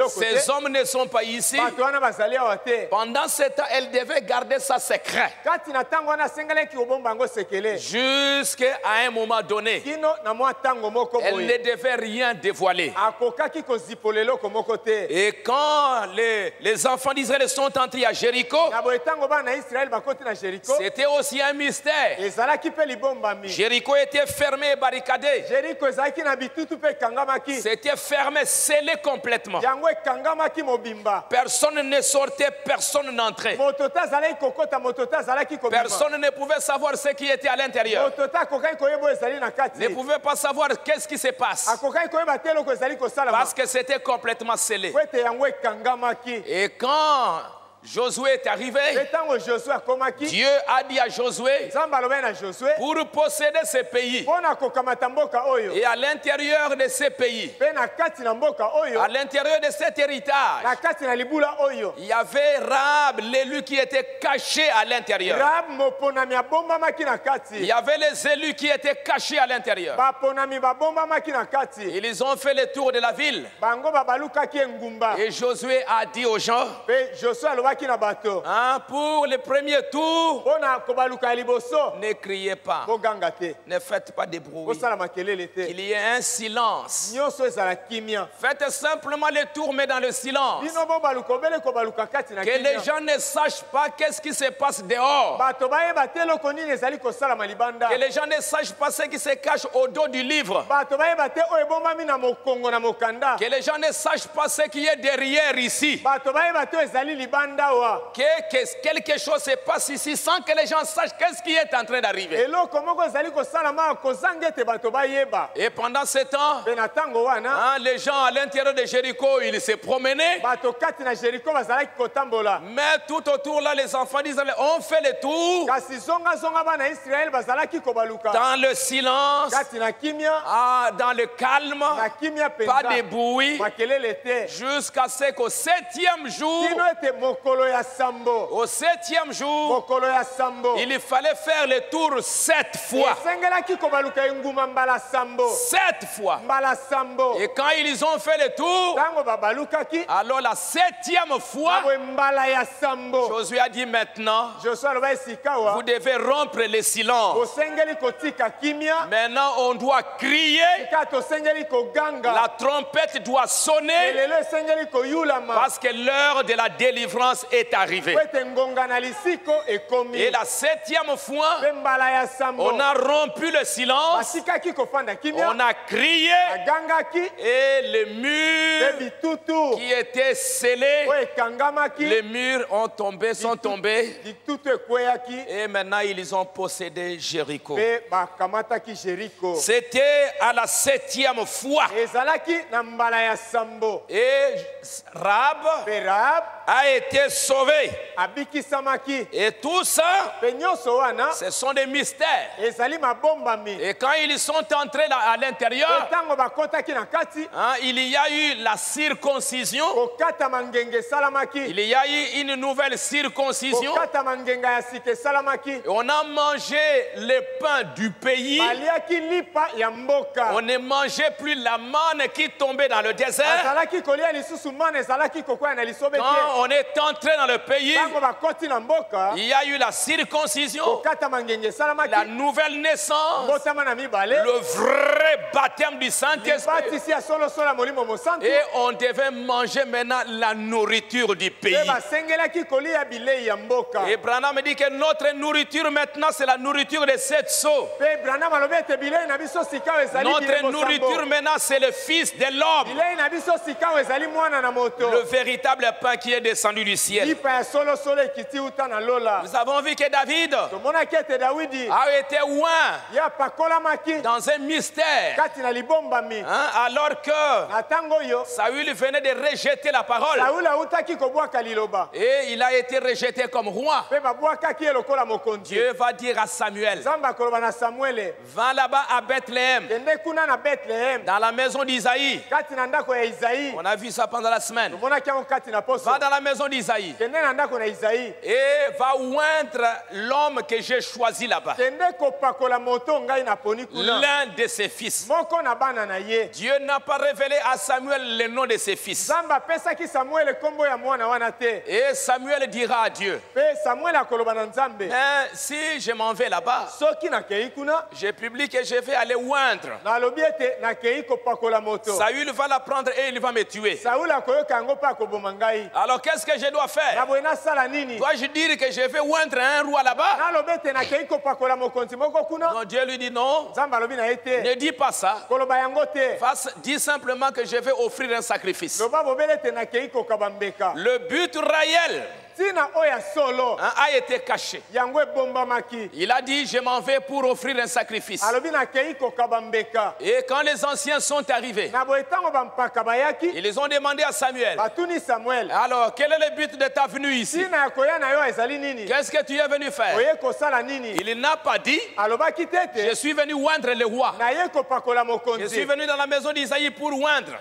Ces hommes ne sont pas ici. Pendant ce temps, elle devait garder ça secret. Jusqu'à un moment donné, elle ne devait rien dévoiler. Et quand les enfants d'Israël sont entrés à Jéricho, c'était aussi un mystère. Jéricho était fermé et barricadé. C'était fermé, scellé complètement. Personne ne sortait, personne n'entrait. Personne ne pouvait savoir ce qui était à l'intérieur. Ne pouvait pas savoir qu'est-ce qui se passe. Parce que c'était complètement scellé. Et quand Josué est arrivé, Dieu a dit à Josué, pour posséder ce pays, et à l'intérieur de ce pays, à l'intérieur de cet héritage, il y avait Rahab, l'élu qui était caché à l'intérieur. Il y avait les élus qui étaient cachés à l'intérieur. Ils ont fait le tour de la ville. Et Josué a dit aux gens, pour le premier tour, ne criez pas, ne faites pas de bruit, qu'il y ait un silence. Faites simplement le tour, mais dans le silence. Que les gens ne sachent pas qu'est-ce qui se passe dehors. Que les gens ne sachent pas ce qui se cache au dos du livre. Que les gens ne sachent pas ce qui est derrière ici. Que quelque chose se passe ici sans que les gens sachent qu'est-ce qui est en train d'arriver. Et pendant ce temps, les gens à l'intérieur de Jéricho, ils se promenaient. Mais tout autour là, les enfants d'Israël ont fait le tour. Dans le silence, dans le calme, pas de bruit, jusqu'à ce qu'au 7e jour, il fallait faire le tour 7 fois. 7 fois. Et quand ils ont fait le tour, alors la 7e fois, Josué a dit maintenant, vous devez rompre le silence. Maintenant on doit crier, la trompette doit sonner, parce que l'heure de la délivrance silence est arrivé. Et la 7e fois, on a rompu le silence, on a crié, et les murs qui étaient scellés, les murs sont tombés, et maintenant ils ont possédé Jéricho. C'était à la 7e fois. Et Rahab a été sauvé. Et tout ça, ce sont des mystères. Et quand ils sont entrés à l'intérieur, il y a eu la circoncision. Il y a eu une nouvelle circoncision. On a mangé les pains du pays. On ne mangeait plus la manne qui tombait dans le désert. Quand on est entré dans le pays, il y a eu la circoncision, la nouvelle naissance, le vrai baptême du Saint-Esprit. Et on devait manger maintenant la nourriture du pays. Et Branham me dit que notre nourriture maintenant, c'est la nourriture de cette sceaux. Notre nourriture maintenant, c'est le Fils de l'homme. Le véritable pain qui est descendu du ciel. Nous avons vu que David a été oint dans un mystère. Alors que Saül venait de rejeter la parole. Et il a été rejeté comme roi. Dieu va dire à Samuel, va là-bas à Bethléem, dans la maison d'Isaïe. On a vu ça pendant la semaine. Va dans la maison d'Isaïe et va oindre l'homme que j'ai choisi là-bas, l'un de ses fils. Dieu n'a pas révélé à Samuel le nom de ses fils. Et Samuel dira à Dieu, si je m'en vais là-bas, je publie que je vais aller oindre. Saül va la prendre et il va me tuer. Alors qu'est-ce que je dois faire? Dois-je dire que je vais oindre un roi là-bas? Non, Dieu lui dit non. Ne dis pas ça. Dis simplement que je vais offrir un sacrifice. Le but réel a été caché. Il a dit, je m'en vais pour offrir un sacrifice. Et quand les anciens sont arrivés, ils les ont demandé à Samuel, alors quel est le but de ta venue ici? Qu'est-ce que tu es venu faire? Il n'a pas dit, je suis venu oindre le roi. Je suis venu dans la maison d'Isaïe pour oindre.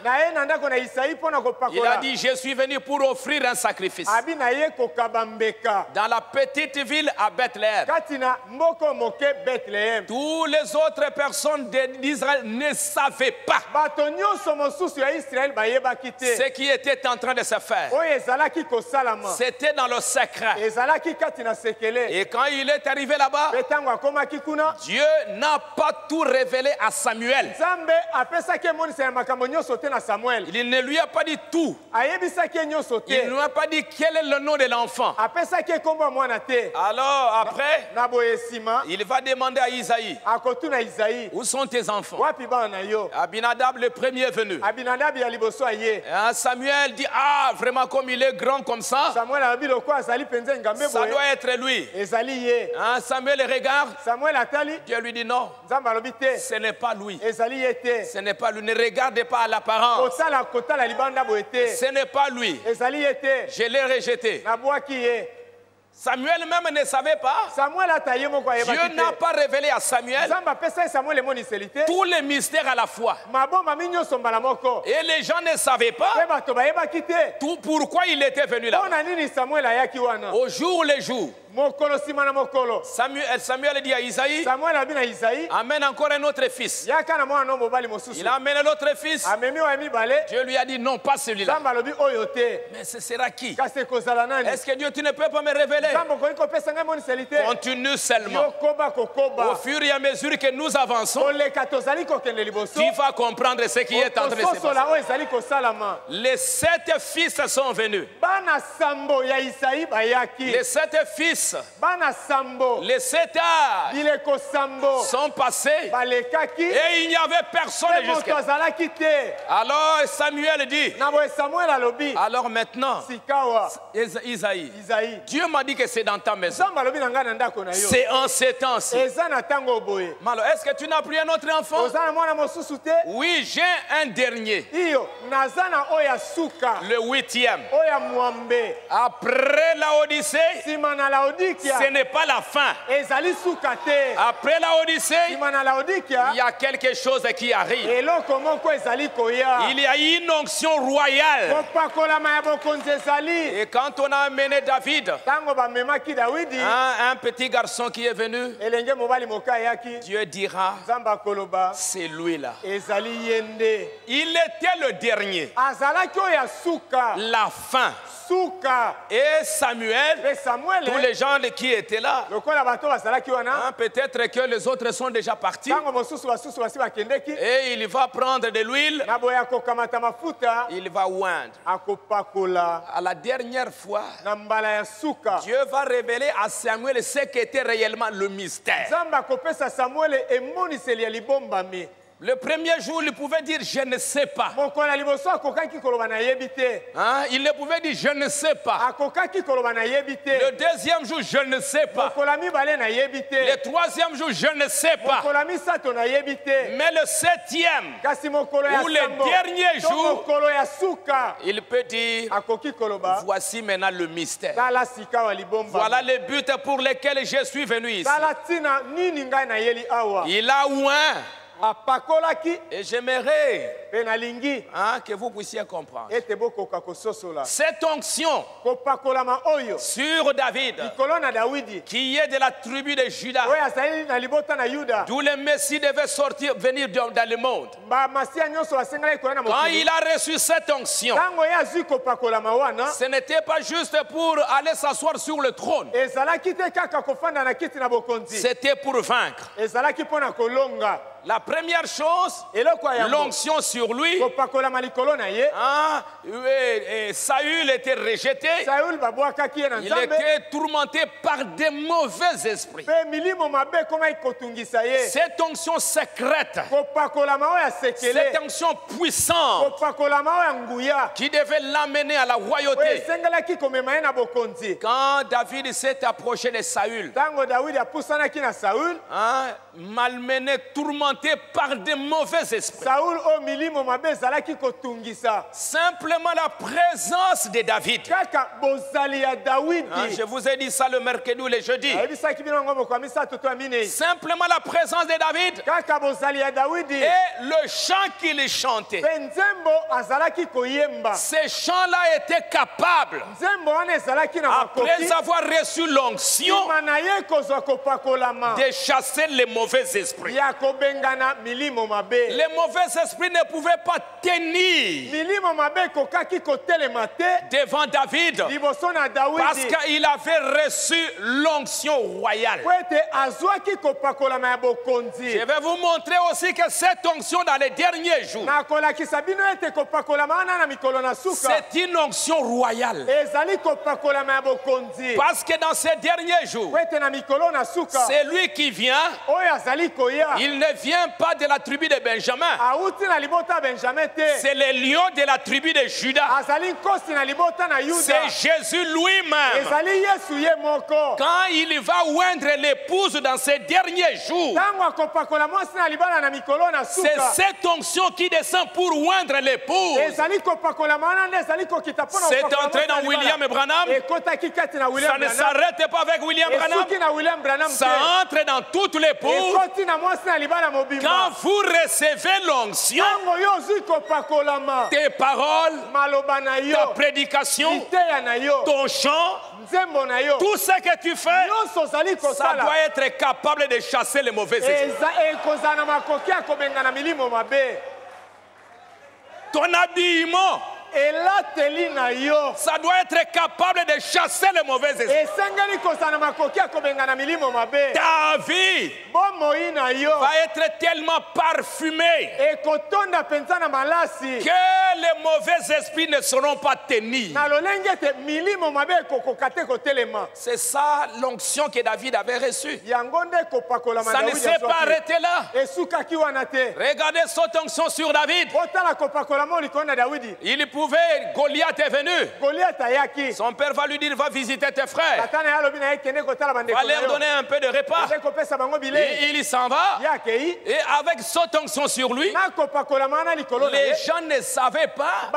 Il a dit, je suis venu pour offrir un sacrifice. Dans la petite ville à Bethléem, toutes les autres personnes d'Israël ne savaient pas ce qui était en train de se faire. C'était dans le secret. Et quand il est arrivé là-bas, Dieu n'a pas tout révélé à Samuel. Il ne lui a pas dit tout. Il ne lui a pas dit quel est le nom de l'enfant. Alors après, il va demander à Isaïe, où sont tes enfants? Abinadab, le premier venu. Samuel dit, ah, vraiment comme il est grand comme ça, ça doit être lui. Samuel regarde, Dieu lui dit non, ce n'est pas lui. Ce n'est pas lui, ne regardez pas à l'apparence. Ce n'est pas lui. Je l'ai rejeté. Samuel même ne savait pas. Dieu n'a pas révélé à Samuel tous les mystères à la fois. Et les gens ne savaient pas tout pourquoi il était venu là. Au jour le jour, Samuel dit à Isaïe, amène encore un autre fils. Il a amené l'autre fils. Dieu lui a dit non, pas celui-là. Mais ce sera qui? Est-ce que Dieu, tu ne peux pas me révéler? continue seulement. Au fur et à mesure que nous avançons, tu vas comprendre ce qui est en train de se passer. Les 7 fils sont venus. Les 7 fils, les 7 âges sont passés et il n'y avait personne jusqu'à. Alors Samuel dit, alors maintenant, Isaïe, Dieu m'a dit que c'est dans ta maison. C'est en ces temps-ci. Alors, est-ce que tu n'as pris un autre enfant? Oui, j'ai un dernier. Le 8e. Après la Odyssée, ce n'est pas la fin. Après la Odyssée, il y a quelque chose qui arrive. Il y a une onction royale. Et quand on a amené David, un petit garçon qui est venu, Dieu dira, c'est lui-là. Il était le dernier. La fin. Et Samuel, tous les gens qui étaient là, peut-être que les autres sont déjà partis. Et il va prendre de l'huile, il va oindre. À la dernière fois, Dieu va révéler à Samuel ce qu'était réellement le mystère. Le premier jour, il pouvait dire je ne sais pas. Hein? Il ne pouvait dire je ne sais pas. Le deuxième jour, je ne sais pas. Le troisième jour, je ne sais pas. Mais le 7e ou le dernier jour, il peut dire voici maintenant le mystère. Voilà le but pour lequel je suis venu ici. Il a oint. Et j'aimerais que vous puissiez comprendre. Cette onction sur David, qui est de la tribu de Juda, d'où le Messie devait sortir, venir dans le monde. Quand il a reçu cette onction, ce n'était pas juste pour aller s'asseoir sur le trône. C'était pour vaincre. La première chose, l'onction sur lui. Saül était rejeté. Il était tourmenté par des mauvais esprits. Cette onction secrète, cette onction puissante qui devait l'amener à la royauté. Quand David s'est approché de Saül, malmené, tourmenté par des mauvais esprits. Simplement la présence de David. Je vous ai dit ça le mercredi ou le jeudi. Simplement la présence de David et le chant qu'il chantait. Ces chants-là étaient capables, après avoir reçu l'onction, de chasser les mauvais esprits. Les mauvais esprits ne pouvaient pas tenir devant David parce qu'il avait reçu l'onction royale. Je vais vous montrer aussi que cette onction dans les derniers jours, c'est une onction royale. Parce que dans ces derniers jours, c'est lui qui vient. Il ne vient pas de la tribu de Benjamin. C'est le lion de la tribu de Juda. C'est Jésus lui-même. Quand il va oindre l'épouse dans ces derniers jours, c'est cette onction qui descend pour oindre l'épouse. C'est entré dans William Branham. Ça ne s'arrête pas avec William Branham. Ça entre dans toute l'épouse. Quand vous recevez l'onction, tes paroles, ta prédication, ton chant, tout ce que tu fais, ça doit être capable de chasser les mauvais esprits. Ton habillement Ça doit être capable de chasser les mauvais esprits. David va être tellement parfumé que les mauvais esprits ne seront pas tenus. C'est ça l'onction que David avait reçue. Ça ne s'est pas arrêté là. Regardez cette onction sur David. Il pouvait, Goliath est venu. Son père va lui dire, va visiter tes frères. Va leur donner un peu de repas. Et il s'en va. Et avec cette onction sur lui, les gens ne savaient pas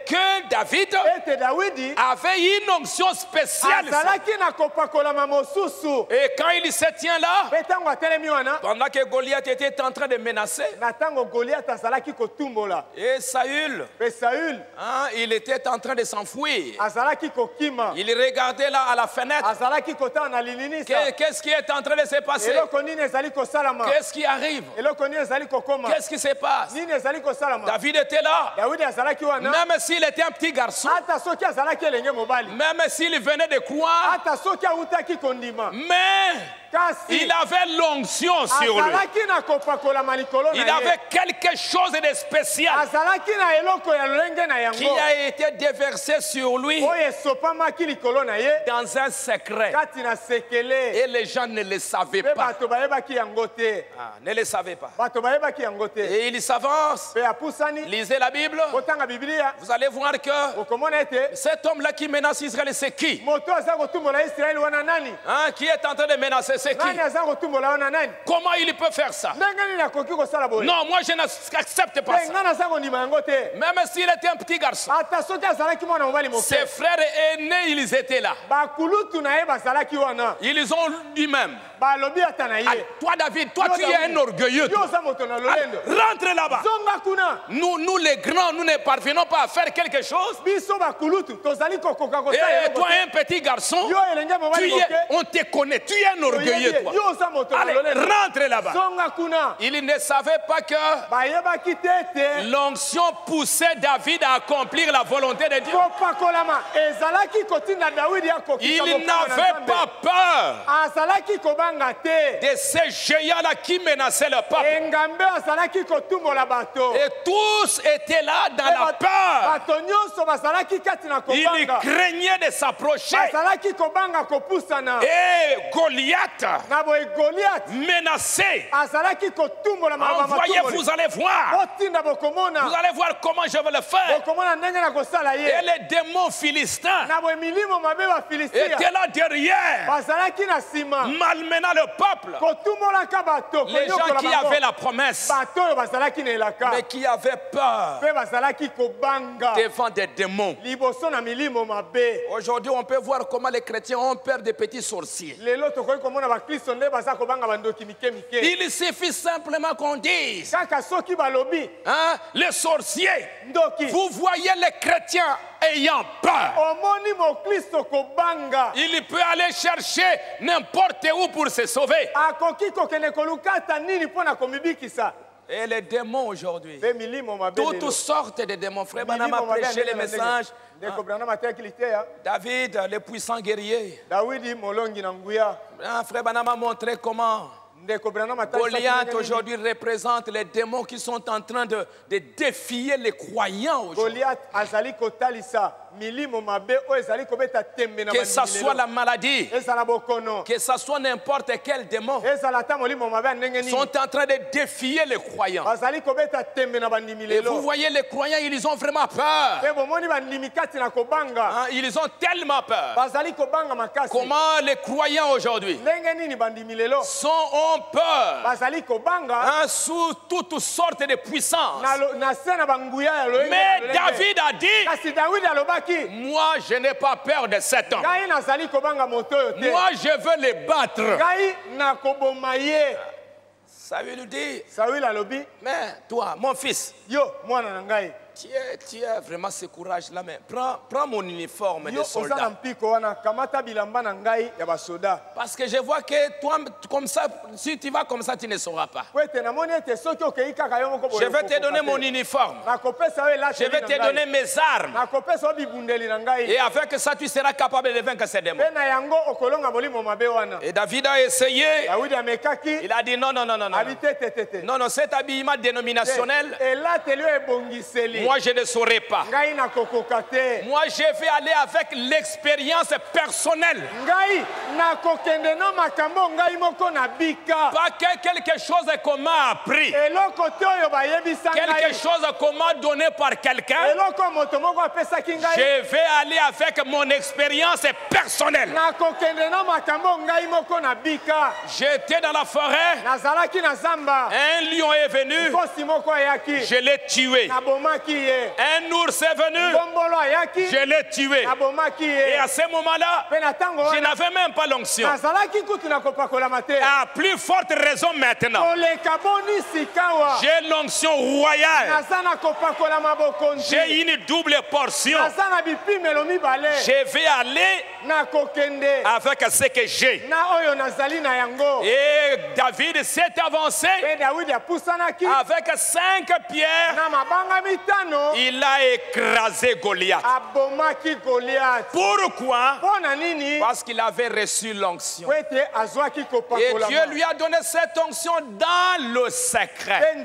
que David avait une onction spéciale. Et quand il se tient là, pendant que Goliath était en train de menacer, et Saül, il était en train de s'enfuir. Il regardait là à la fenêtre. Qu'est-ce qui est en train de se passer? Qu'est-ce qui arrive? Qu'est-ce qui se passe? David était là. Même s'il était un petit garçon, même s'il venait de croire, mais il avait l'onction sur lui. Il avait quelque chose de spécial qui a été déversé sur lui dans un secret. Et les gens ne le savaient pas. Ne le savaient pas. Et il s'avance. Lisez la Bible. Vous allez voir que cet homme-là qui menace Israël, c'est qui? Qui est en train de menacer? C'est qui? Comment il peut faire ça? Non, moi je n'accepte pas ça. Même s'il était un petit garçon, ses frères aînés, ils étaient là. Ils ont dit même, toi David, toi tu es un orgueilleux. Rentre là-bas. Nous les grands, nous ne parvenons pas à faire quelque chose. Et toi un petit garçon, on te connaît, tu es un orgueilleux. Allez, rentre là-bas. Il ne savait pas que l'onction poussait David à accomplir la volonté de Dieu. Il n'avait pas peur de ces géants-là qui menaçaient le peuple. Et tous étaient là dans la peur. Ils craignaient de s'approcher. Et Goliath menacé. Envoyez, vous allez voir. Vous allez voir comment je vais le faire. Et les démons philistins étaient là derrière, malmenant le peuple. Les gens qui avaient la promesse, mais qui avaient peur devant des démons. Aujourd'hui, on peut voir comment les chrétiens ont peur des petits sorciers. Il suffit simplement qu'on dise, les sorciers, vous voyez les chrétiens ayant peur. Il peut aller chercher n'importe où pour se sauver. Et les démons aujourd'hui, toutes sortes de démons. Frère Branham a prêché les messages. David, le puissant guerrier. Frère Branham a montré comment Goliath aujourd'hui représente les démons qui sont en train de défier les croyants aujourd'hui. Que ce soit la maladie, que ce soit n'importe quel démon, sont en train de défier les croyants. Et vous voyez, les croyants, ils ont vraiment peur. Ils ont tellement peur. Comment les croyants aujourd'hui ont peur sous toutes sortes de puissances. Mais David a dit, moi je n'ai pas peur de cet homme. Moi je veux les battre. Ça veut lui dire, mais toi, mon fils, Tu as vraiment ce courage-là, mais prends mon uniforme de soldat. Parce que je vois que toi, comme ça, si tu vas comme ça, tu ne sauras pas. Je vais te donner mon uniforme. Je vais te donner mes armes. Et avec ça, tu seras capable de vaincre ces démons. Et David a essayé. Il a dit non, non, non, non, non. Non, non, cet habillement dénominationnel, moi je ne saurais pas. Moi je vais aller avec l'expérience personnelle. Pas quelque chose qu'on m'a appris. Quelque chose qu'on m'a donné par quelqu'un. Je vais aller avec mon expérience personnelle. J'étais dans la forêt. Un lion est venu. Je l'ai tué. Un ours est venu. Je l'ai tué. Et à ce moment-là, je n'avais même pas l'onction. À plus forte raison maintenant, j'ai l'onction royale. J'ai une double portion. Je vais aller avec ce que j'ai. Et David s'est avancé avec 5 pierres. Il a écrasé Goliath. Pourquoi? Parce qu'il avait reçu l'onction. Et Dieu lui a donné cette onction dans le secret.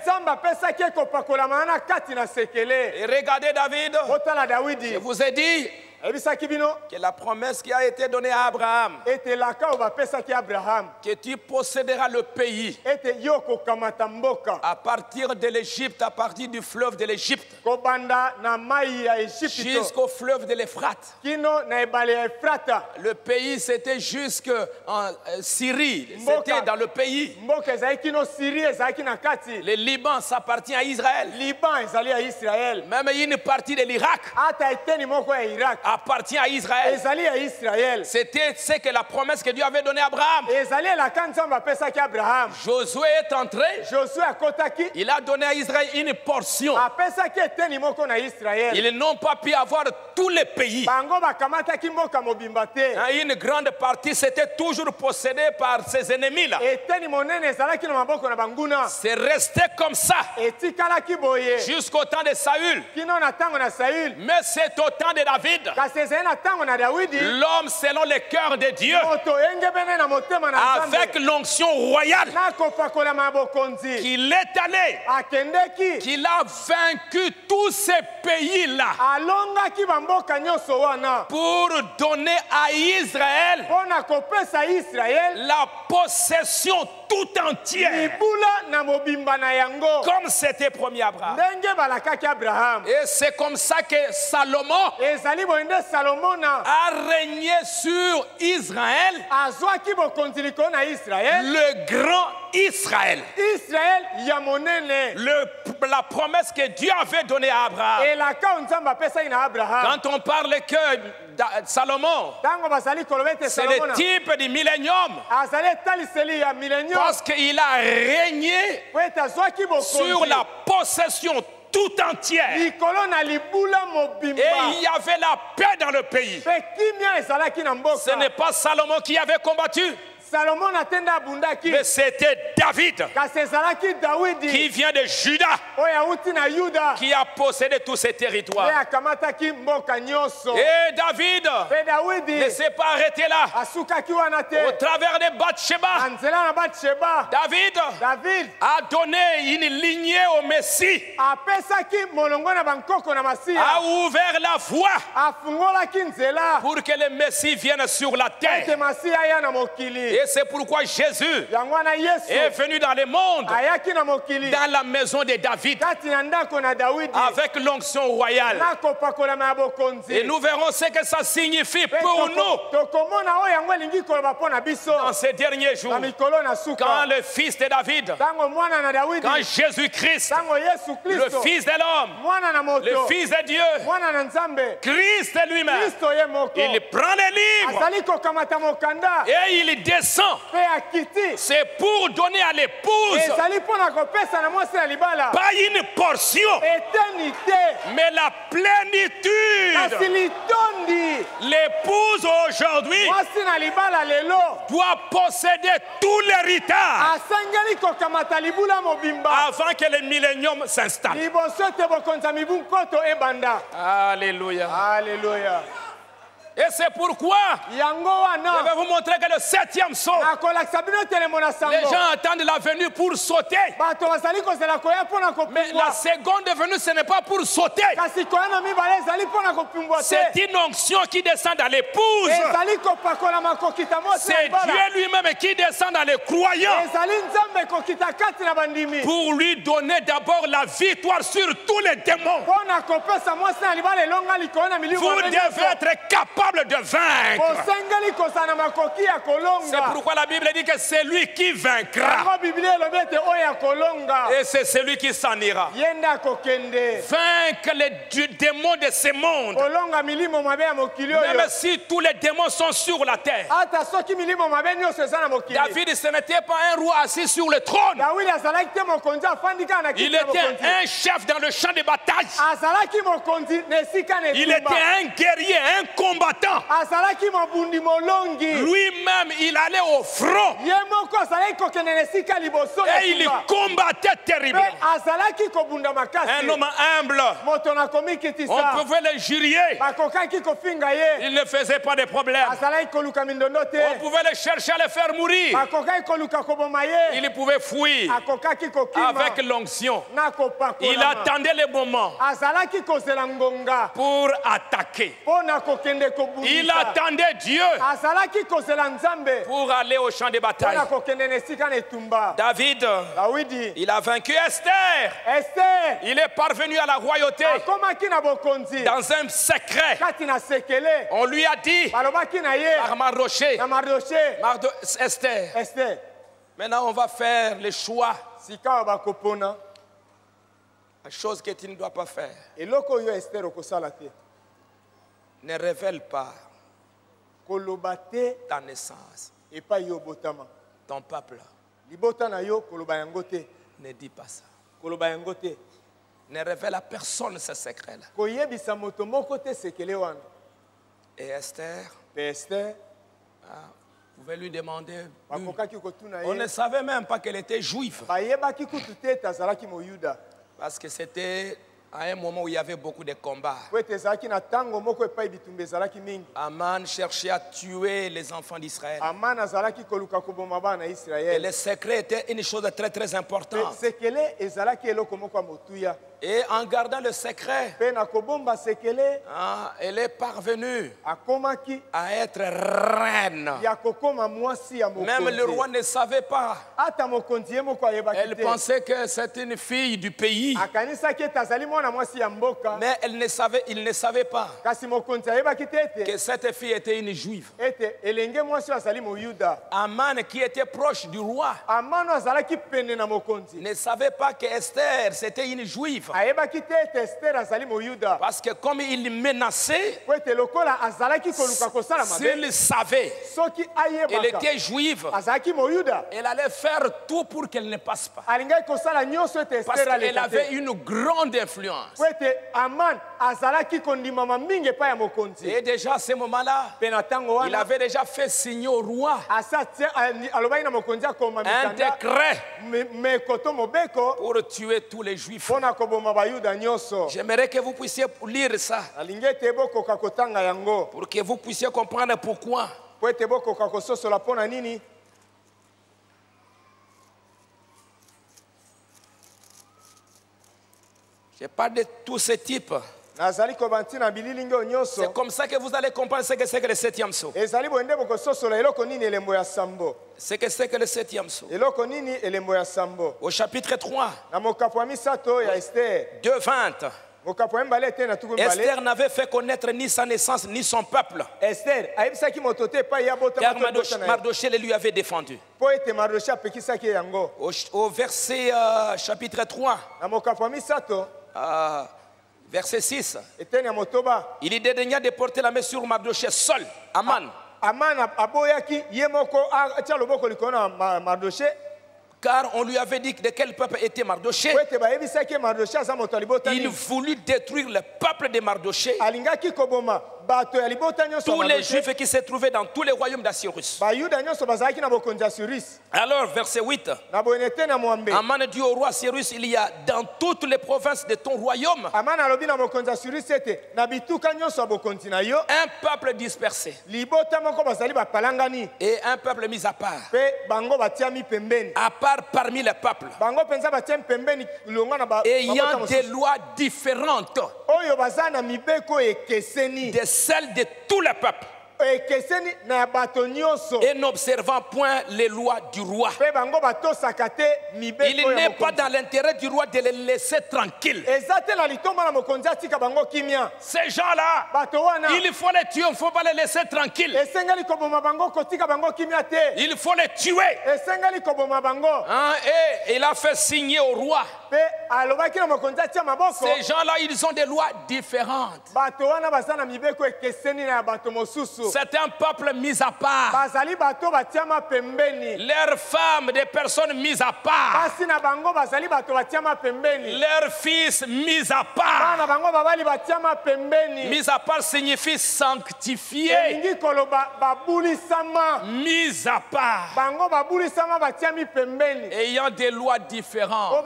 Et regardez David, je vous ai dit que la promesse qui a été donnée à Abraham, que tu posséderas le pays à partir de l'Égypte, à partir du fleuve de l'Égypte, jusqu'au fleuve de l'Euphrate. Le pays, c'était jusqu'en Syrie, c'était dans le pays. Le Liban, ça appartient à Israël. Même une partie de l'Irak appartient à Israël. C'était ce que la promesse que Dieu avait donnée à Abraham. Josué est entré. Il a donné à Israël une portion. Ils n'ont pas pu avoir tous les pays. Une grande partie c'était toujours possédée par ses ennemis-là. C'est resté comme ça jusqu'au temps de Saül. Mais c'est au temps de David, l'homme selon le cœur de Dieu, avec l'onction royale, qu'il est allé, qu'il a vaincu tous ces pays-là pour donner à Israël la possession tout entière, comme c'était promis à Abraham. Et c'est comme ça que Salomon a régné sur Israël, le grand Israël. La promesse que Dieu avait donnée à Abraham. Quand on parle que Salomon, c'est le type du millénium, parce qu'il a régné sur la possession tout entière. Et il y avait la paix dans le pays. Ce n'est pas Salomon qui avait combattu, mais c'était David qui vient de Juda, qui a possédé tous ces territoires. Et David ne s'est pas arrêté là. Au travers de Bathsheba, David a donné une lignée au Messie, a ouvert la voie pour que le Messie vienne sur la terre. Et c'est pourquoi Jésus est venu dans le monde, dans la maison de David, avec l'onction royale. Et nous verrons ce que ça signifie pour nous dans ces derniers jours, quand le fils de David, quand Jésus-Christ, le fils de l'homme, le fils de Dieu, Christ lui-même, il prend les livres et il descend descend, c'est pour donner à l'épouse pas une portion, mais la plénitude. L'épouse aujourd'hui doit posséder tout l'héritage avant que le millénium s'installe. Alléluia. Alléluia. Et c'est pourquoi je vais vous montrer que le 7e saut, les gens attendent la venue pour sauter. Mais la seconde venue, ce n'est pas pour sauter. C'est une onction qui descend dans l'épouse. C'est Dieu lui-même qui descend dans les croyants pour lui donner d'abord la victoire sur tous les démons. Vous devez être capable de vaincre. C'est pourquoi la Bible dit que c'est lui qui vaincra. Et c'est celui qui s'en ira. Vaincre les démons de ce monde. Même si tous les démons sont sur la terre. David, ce n'était pas un roi assis sur le trône. Il était un chef dans le champ de bataille. Il était un guerrier, un combattant. Lui-même, il allait au front. Et il combattait terriblement. Un homme humble. On pouvait le jurer. Il ne faisait pas de problème. On pouvait le chercher à le faire mourir. Il pouvait fuir avec l'onction. Il attendait le moment pour attaquer. Il attendait Dieu pour aller au champ de bataille. David, il a vaincu Esther. Il est parvenu à la royauté dans un secret. On lui a dit par Mardoché, Esther, maintenant on va faire le choix. La chose que tu ne dois pas faire. Ne révèle pas ta naissance. Ton peuple. Ne dis pas ça. Ne révèle à personne ce secret-là. Et Esther, vous pouvez lui demander. On ne savait même pas qu'elle était juive. Parce que c'était à un moment où il y avait beaucoup de combats. Aman cherchait à tuer les enfants d'Israël. Et le secret était une chose très très importante. Et en gardant le secret, elle est parvenue à être reine. Même le roi ne savait pas. Elle pensait que c'était une fille du pays. Mais il ne savait pas que cette fille était une juive. Aman, qui était proche du roi, ne savait pas que Esther c'était une juive. Parce que comme il menaçait, s'il savait qu'elle était juive, elle allait faire tout pour qu'elle ne passe pas. Parce qu'elle avait une grande influence. Et déjà à ce moment-là, il avait déjà fait signer au roi un décret pour tuer tous les juifs. J'aimerais que vous puissiez lire ça pour que vous puissiez comprendre pourquoi. Je parle de tous ces types. C'est comme ça que vous allez comprendre ce que c'est que le 7e saut. Ce que c'est que le 7e saut. Au chapitre 3, 2:20. Esther n'avait fait connaître ni sa naissance ni son peuple. Car Mardoché le lui avait défendu. Au verset chapitre 3, verset 6, il dédaigna de porter la main sur Mardoché seul, Aman. Car on lui avait dit de quel peuple était Mardoché. Il voulut détruire le peuple de Mardoché. Tous les Juifs qui se trouvaient dans tous les royaumes d'Assyrus. Alors, verset 8. Aman dit au roi Cyrus, il y a dans toutes les provinces de ton royaume un peuple dispersé et un peuple mis à part parmi les peuples, ayant des lois différentes de celles de tous les peuples, et n'observant point les lois du roi. Il n'est pas dans l'intérêt du roi de les laisser tranquilles. Ces gens-là, il faut les tuer, il ne faut pas les laisser tranquilles. Il faut les tuer. Et il a fait signer au roi. Ces gens-là, ils ont des lois différentes. C'est un peuple mis à part. Leurs femmes, des personnes mises à part. Leurs fils mis à part. Mis à part signifie sanctifié. Mis à part. Ayant des lois différentes.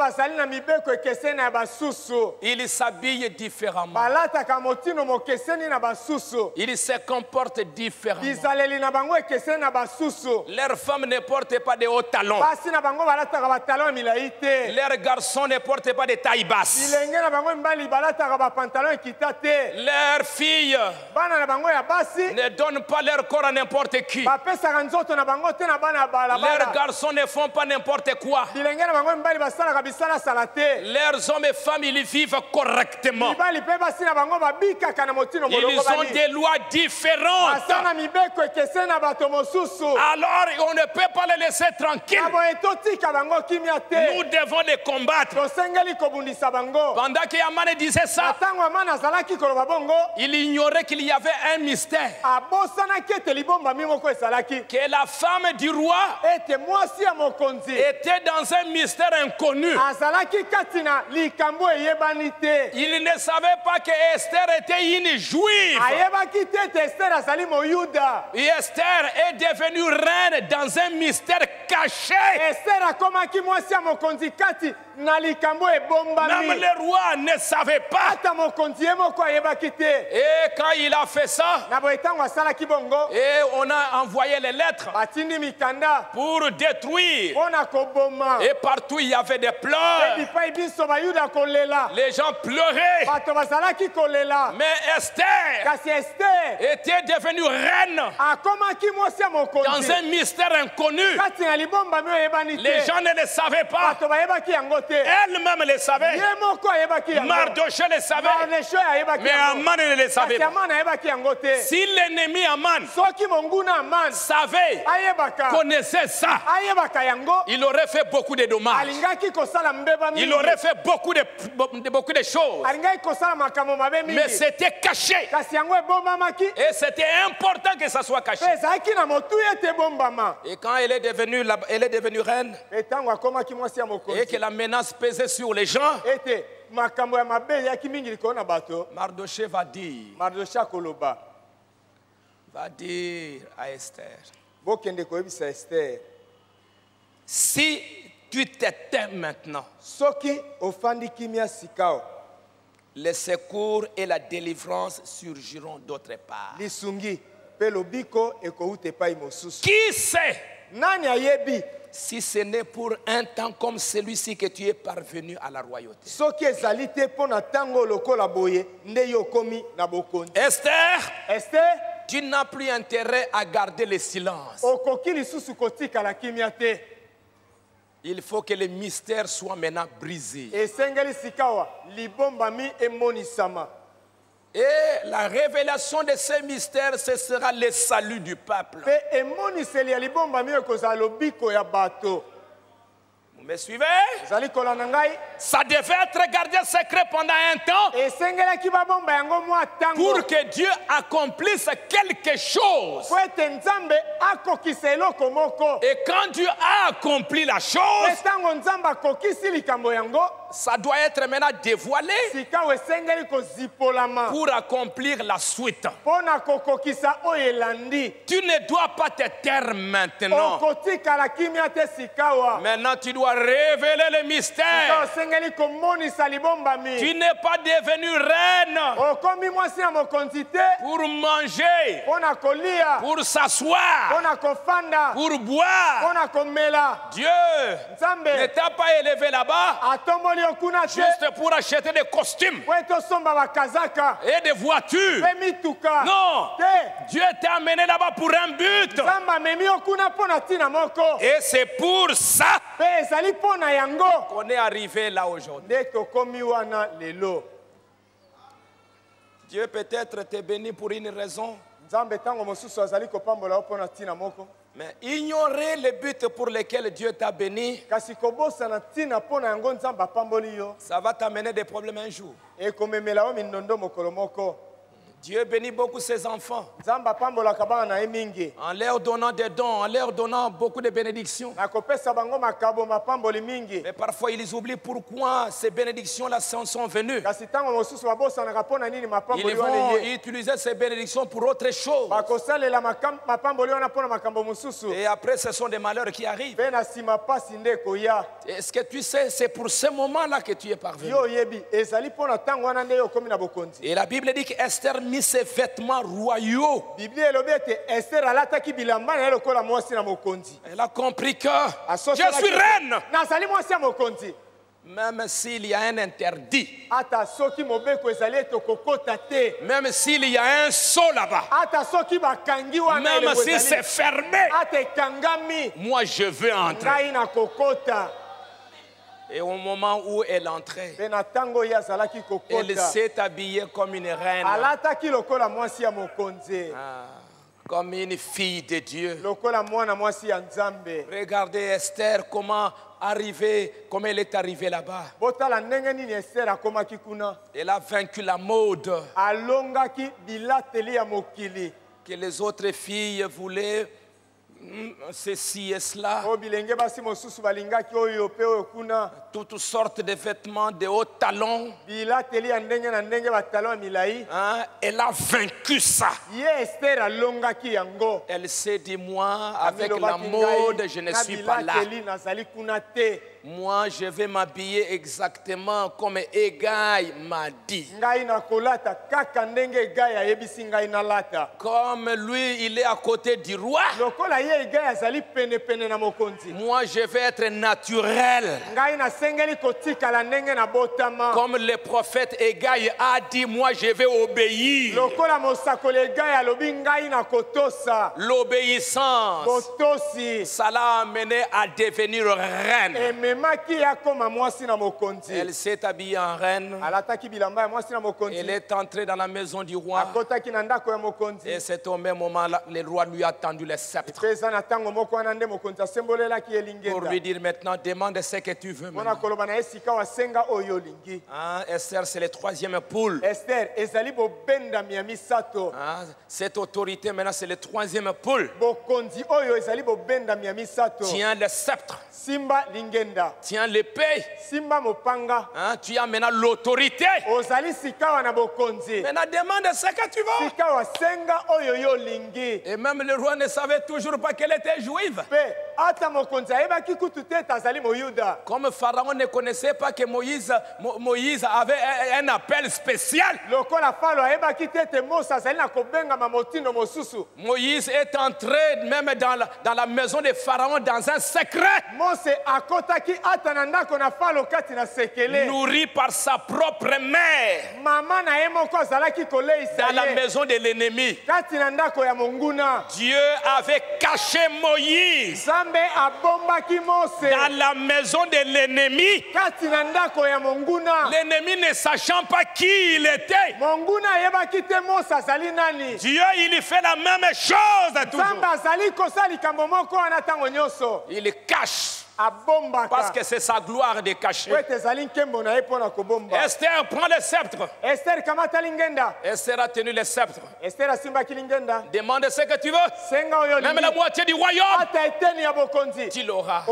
Ils s'habillent différemment. Ils se comportent différemment. Leurs femmes ne portent pas de hauts talons. Leurs garçons ne portent pas de taille basse. Leurs filles ne donnent pas leur corps à n'importe qui. Leurs garçons ne font pas n'importe quoi. Leurs hommes et femmes, ils vivent correctement. Ils ont des lois différentes. Alors on ne peut pas les laisser tranquilles. Nous devons les combattre. Pendant que Aman disait ça, il ignorait qu'il y avait un mystère. Que la femme du roi était dans un mystère inconnu. Il ne savait pas que Esther était une juive. Et Esther est devenue reine dans un mystère caché. Même le roi ne savait pas. Et quand il a fait ça, et on a envoyé les lettres pour détruire. Et partout il y avait des pleurs. Les gens pleuraient. Mais Esther était devenue reine dans un mystère inconnu. Les gens ne le savaient pas. Elle-même le savait. Mardoché le savait. Mais Aman ne le savait pas. Si l'ennemi Aman savait, connaissait ça, il aurait fait beaucoup de dommages. Il aurait fait beaucoup de choses. Mais c'était caché. Et c'était important que ça soit caché. Et quand elle est devenue reine, et que la menace pesait sur les gens, Mardoché va dire à Esther, si tu t'éteins maintenant, les secours et la délivrance surgiront d'autre part. Qui sait si ce n'est pour un temps comme celui-ci que tu es parvenu à la royauté? Esther, tu n'as plus intérêt à garder le silence. Il faut que le mystère soit maintenant brisé. Et la révélation de ces mystères, ce sera le salut du peuple. Vous me suivez? Ça devait être gardé secret pendant un temps pour que Dieu accomplisse quelque chose. Et quand Dieu a accompli la chose, ça doit être maintenant dévoilé pour accomplir la suite. Tu ne dois pas te taire maintenant. Maintenant, tu dois révéler le mystère. Tu n'es pas devenu reine pour manger, pour s'asseoir, pour boire. Dieu ne t'a pas élevé là-bas juste pour acheter des costumes et des voitures. Non, Dieu t'a amené là-bas pour un but. Et c'est pour ça qu'on est arrivé là aujourd'hui. Dieu peut-être te bénit pour une raison. Mais ignorer le but pour lequel Dieu t'a béni, ça va t'amener des problèmes un jour. Dieu bénit beaucoup ses enfants en leur donnant des dons, en leur donnant beaucoup de bénédictions. Mais parfois ils oublient pourquoi ces bénédictions-là sont venues. Ils vont utiliser ces bénédictions pour autre chose. Et après ce sont des malheurs qui arrivent. Est-ce que tu sais, c'est pour ce moment-là que tu es parvenu. Et la Bible dit qu'Esther mis ses vêtements royaux. Elle a compris que je suis reine. Même s'il y a un interdit, même s'il y a un sceau là-bas, même si c'est fermé, moi je veux entrer. Et au moment où elle entrait, elle s'est habillée comme une reine, comme une fille de Dieu. Regardez Esther, comment elle est arrivée là-bas. Elle a vaincu la mode que les autres filles voulaient. Ceci et cela, toutes sortes de vêtements de hauts talons. Elle a vaincu ça. Elle s'est dit, moi, avec la mode, je ne suis pas là. Moi, je vais m'habiller exactement comme Hegai m'a dit. Comme lui, il est à côté du roi. Moi, je vais être naturel. Comme le prophète Hegai a dit, moi, je vais obéir. L'obéissance, ça l'a amené à devenir reine. Elle s'est habillée en reine. Elle est entrée dans la maison du roi. Et c'est au même moment là, le roi lui a tendu le sceptre pour lui dire maintenant, demande ce que tu veux maintenant. Esther, c'est le troisième poule. Cette autorité maintenant, c'est le troisième poule. Tiens le sceptre. Tiens l'épée. Tu as maintenant l'autorité. Maintenant demande ce que tu veux. Et même le roi ne savait toujours pas qu'elle était juive. Comme Pharaon ne connaissait pas que Moïse avait un appel spécial. Moïse est entré même dans la maison de Pharaon dans un secret. Nourri par sa propre mère. Dans la maison de l'ennemi. Dieu avait caché Moïse dans la maison de l'ennemi. L'ennemi ne sachant pas qui il était. Dieu, il fait la même chose toujours. Il cache Parce que c'est sa gloire de cacher. Esther prend le sceptre. Esther a tenu le sceptre. Demande ce que tu veux. Même la moitié du royaume. Tu l'auras.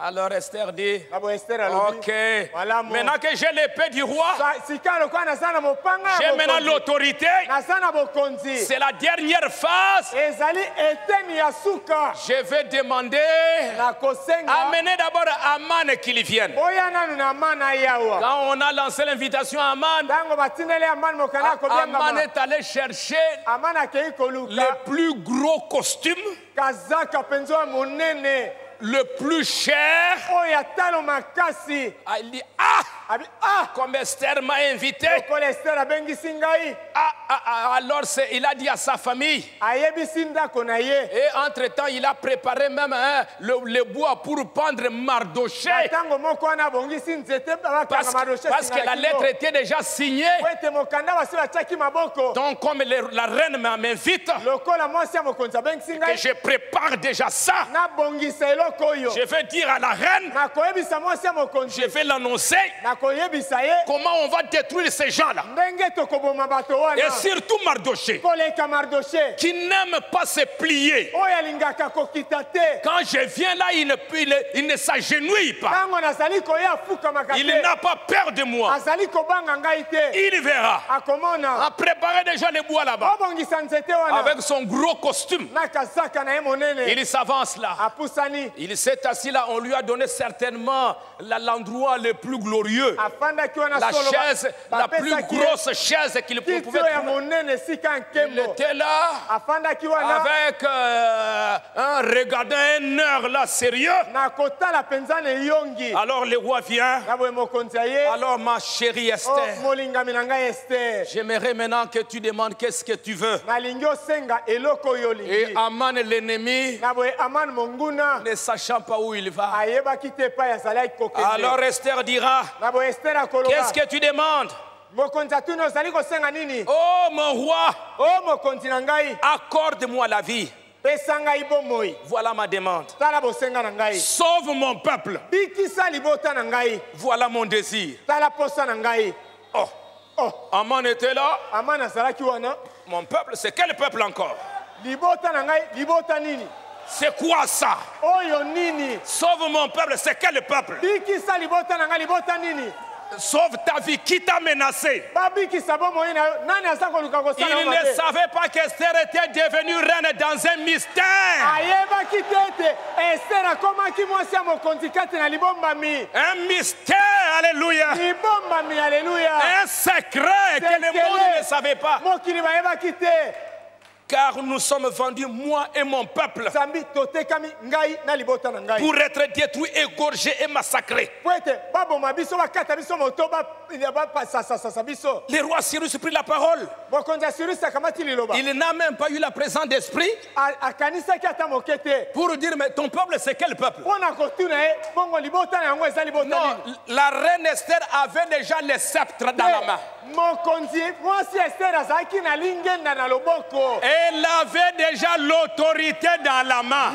Alors Esther dit, ok, maintenant que j'ai l'épée du roi, j'ai maintenant l'autorité. C'est la dernière phase. Je vais demander, amenez d'abord Aman qu'il vienne. Quand on a lancé l'invitation à Aman, Aman est allé chercher les plus gros costumes, le plus cher. Il dit, comme Esther m'a invité. Alors il a dit à sa famille. Et entre-temps, il a préparé même le bois pour pendre Mardoché. Parce que la lettre était déjà signée. Donc comme la reine m'invite, et je prépare déjà ça. Je vais dire à la reine, je vais l'annoncer, comment on va détruire ces gens-là. Et surtout Mardoché, qui n'aime pas se plier. Quand je viens là, il ne s'agenouille pas. Il n'a pas peur de moi. Il verra. A préparé déjà les bois là-bas. Avec son gros costume. Il s'avance là. Il s'est assis là, on lui a donné certainement l'endroit le plus glorieux. La chaise, la plus grosse chaise qu'il pouvait trouver. Il était là avec regardant un heure là sérieux. Alors le roi vient. Alors ma chérie Esther, j'aimerais maintenant que tu demandes qu'est-ce que tu veux. Et Aman l'ennemi, ne sachant pas où il va. Alors Esther dira, qu'est-ce que tu demandes? Oh mon roi, accorde-moi la vie. Voilà ma demande. Sauve mon peuple. Voilà mon désir. Oh, Aman était là. Mon peuple, c'est quel peuple encore? C'est quoi ça? Sauve mon peuple, c'est quel peuple? Sauve ta vie, qui t'a menacé? Il ne savait pas qu'Esther était devenue reine dans un mystère. Un mystère, alléluia. Un secret que le monde ne savait pas. Car nous sommes vendus, moi et mon peuple, pour être détruits, égorgés et massacrés. Le roi Cyrus prit la parole. Il n'a même pas eu la présence d'esprit pour dire, mais ton peuple c'est quel peuple? Non, la reine Esther avait déjà le sceptre dans la main. Elle avait déjà l'autorité dans la main.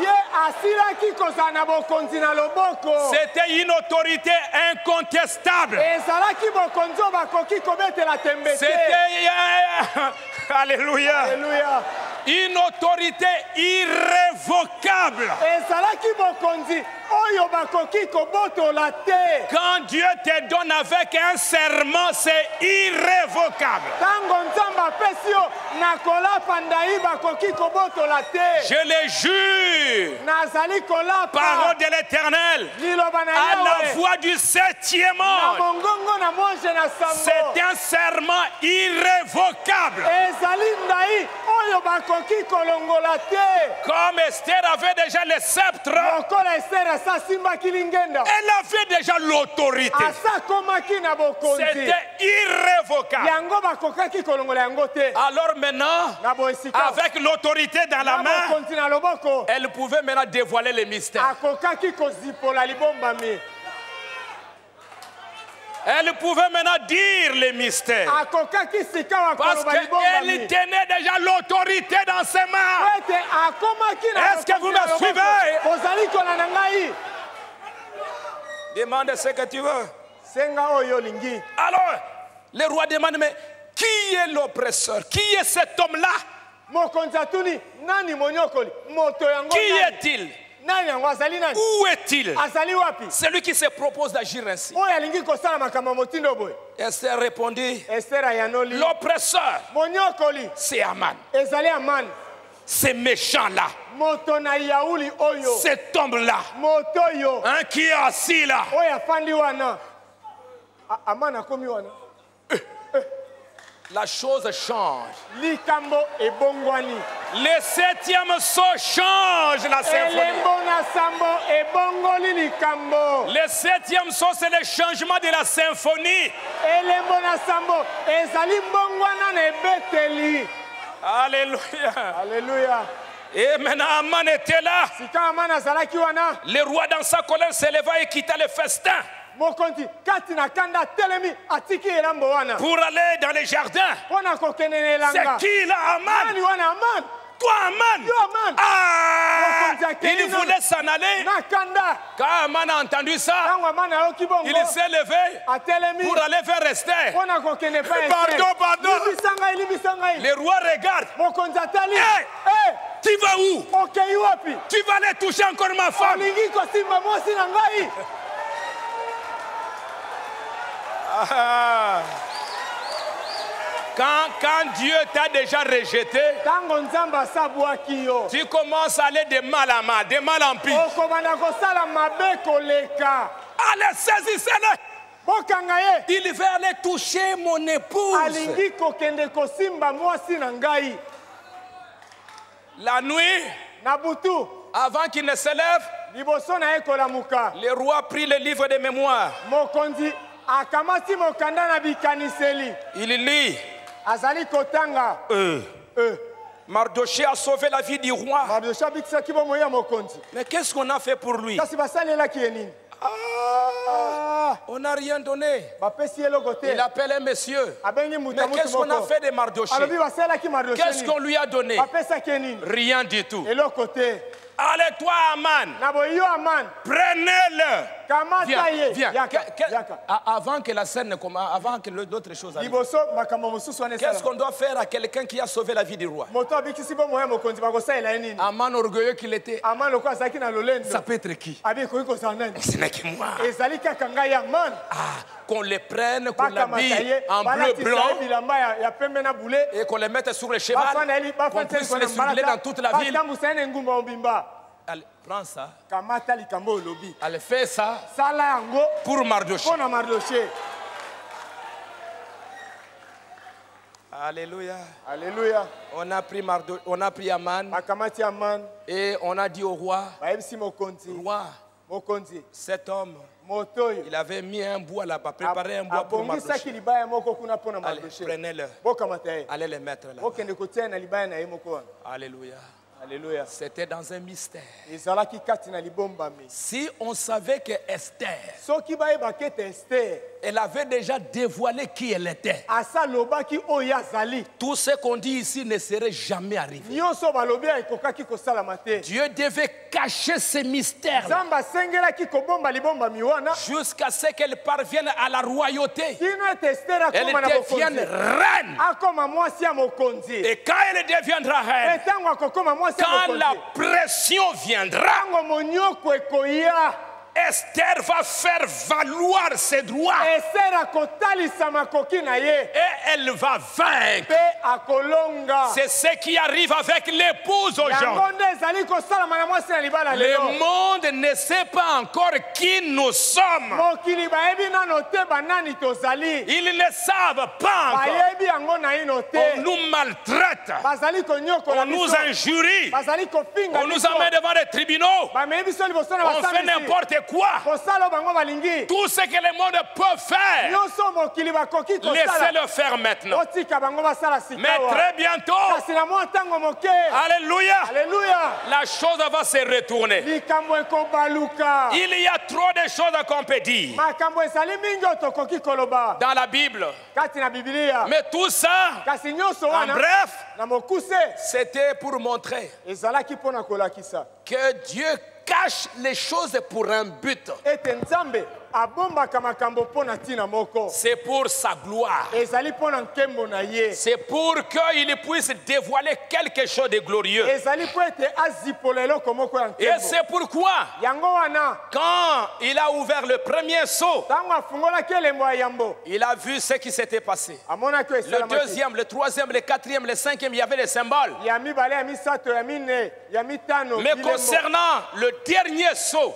C'était une autorité incontestable. C'était alléluia. Une autorité irrévocable. Quand Dieu te donne avec un serment, c'est irrévocable. Je le jure, parole de l'Éternel, à la voix du 7e ange, c'est un serment irrévocable. Comme Esther avait déjà le sceptre, elle avait déjà l'autorité. C'était irrévocable. Alors maintenant, avec l'autorité dans la main, elle pouvait maintenant dévoiler les mystères. Elle pouvait maintenant dire les mystères. Parce qu'elle tenait déjà l'autorité dans ses mains. Est-ce que vous me suivez? Demande ce que tu veux. Senga oyo lingi. Alors, le roi demande, mais qui est l'oppresseur? Qui est cet homme-là? Qui est-il? Où est-il? Celui qui se propose d'agir ainsi. Esther répondit, l'oppresseur, c'est Aman. Ces méchants-là, cet homme-là, hein, qui est assis là. La chose change. Le 7e saut change la symphonie. Le 7e saut, c'est le changement de la symphonie. Alléluia. Alléluia. Et maintenant, Aman était là. Le roi, dans sa colère, s'éleva et quitta le festin pour aller dans les jardins. C'est qui là, Aman? Toi, Aman. Ah, il voulait s'en aller. Quand Aman a entendu ça, il s'est levé pour aller vers Esther. Pardon. Le roi regarde. Hey, tu vas où? Tu vas aller toucher encore ma femme. Quand Dieu t'a déjà rejeté, tu commences à aller de mal en mal, de mal en pire. Allez, saisissez-le. Il veut aller toucher mon épouse. La nuit, avant qu'il ne se lève, le roi prit le livre de mémoire. Il lit. Mardoché a sauvé la vie du roi. Mais qu'est-ce qu'on a fait pour lui? On n'a rien donné. Il appelle un monsieur. Mais qu'est-ce qu'on a fait de Mardoché? Qu'est-ce qu'on lui a donné? Rien du tout. Allez, toi, Aman, prenez-le. Viens. Avant que la scène ne commence, avant que d'autres choses arrivent. Qu'est-ce qu'on doit faire à quelqu'un qui a sauvé la vie du roi? Aman orgueilleux qu'il était. Ça peut être qui? Ce n'est que moi. Qu'on les prenne, qu'on l'habille en bleu blanc et qu'on les mette sur le cheval, qu'on puisse les soulever dans toute la ville. Allez, prends ça. Allez, fais ça pour Mardoché. Alléluia. Alléluia. On a pris Aman et on a dit au roi, cet homme, il avait mis un bois là-bas, préparé un bois pour Mardoché. Allez, prenez-le. Allez les mettre là. Alléluia. Alléluia. C'était dans un mystère. Si on savait que Esther, elle avait déjà dévoilé qui elle était, tout ce qu'on dit ici ne serait jamais arrivé. Dieu devait cacher ces mystères jusqu'à ce qu'elle parvienne à la royauté. Elle devienne reine. Et quand elle deviendra reine, quand la pression viendra, Esther va faire valoir ses droits. Et elle va vaincre. C'est ce qui arrive avec l'épouse aujourd'hui. Le monde ne sait pas encore qui nous sommes. Ils ne savent pas encore. On nous maltraite. On nous injurie. On nous emmène devant les tribunaux. On fait n'importe quoi. Tout ce que le monde peut faire, laissez-le faire maintenant. Mais très bientôt, alléluia, la chose va se retourner. Il y a trop de choses qu'on peut dire dans la Bible. Mais tout ça, en bref, c'était pour montrer que Dieu cache les choses pour un but. C'est pour sa gloire. C'est pour qu'il puisse dévoiler quelque chose de glorieux. Et c'est pourquoi, quand il a ouvert le premier seau, il a vu ce qui s'était passé. Le deuxième, le troisième, le quatrième, le cinquième, il y avait les symboles. Mais concernant le dernier saut,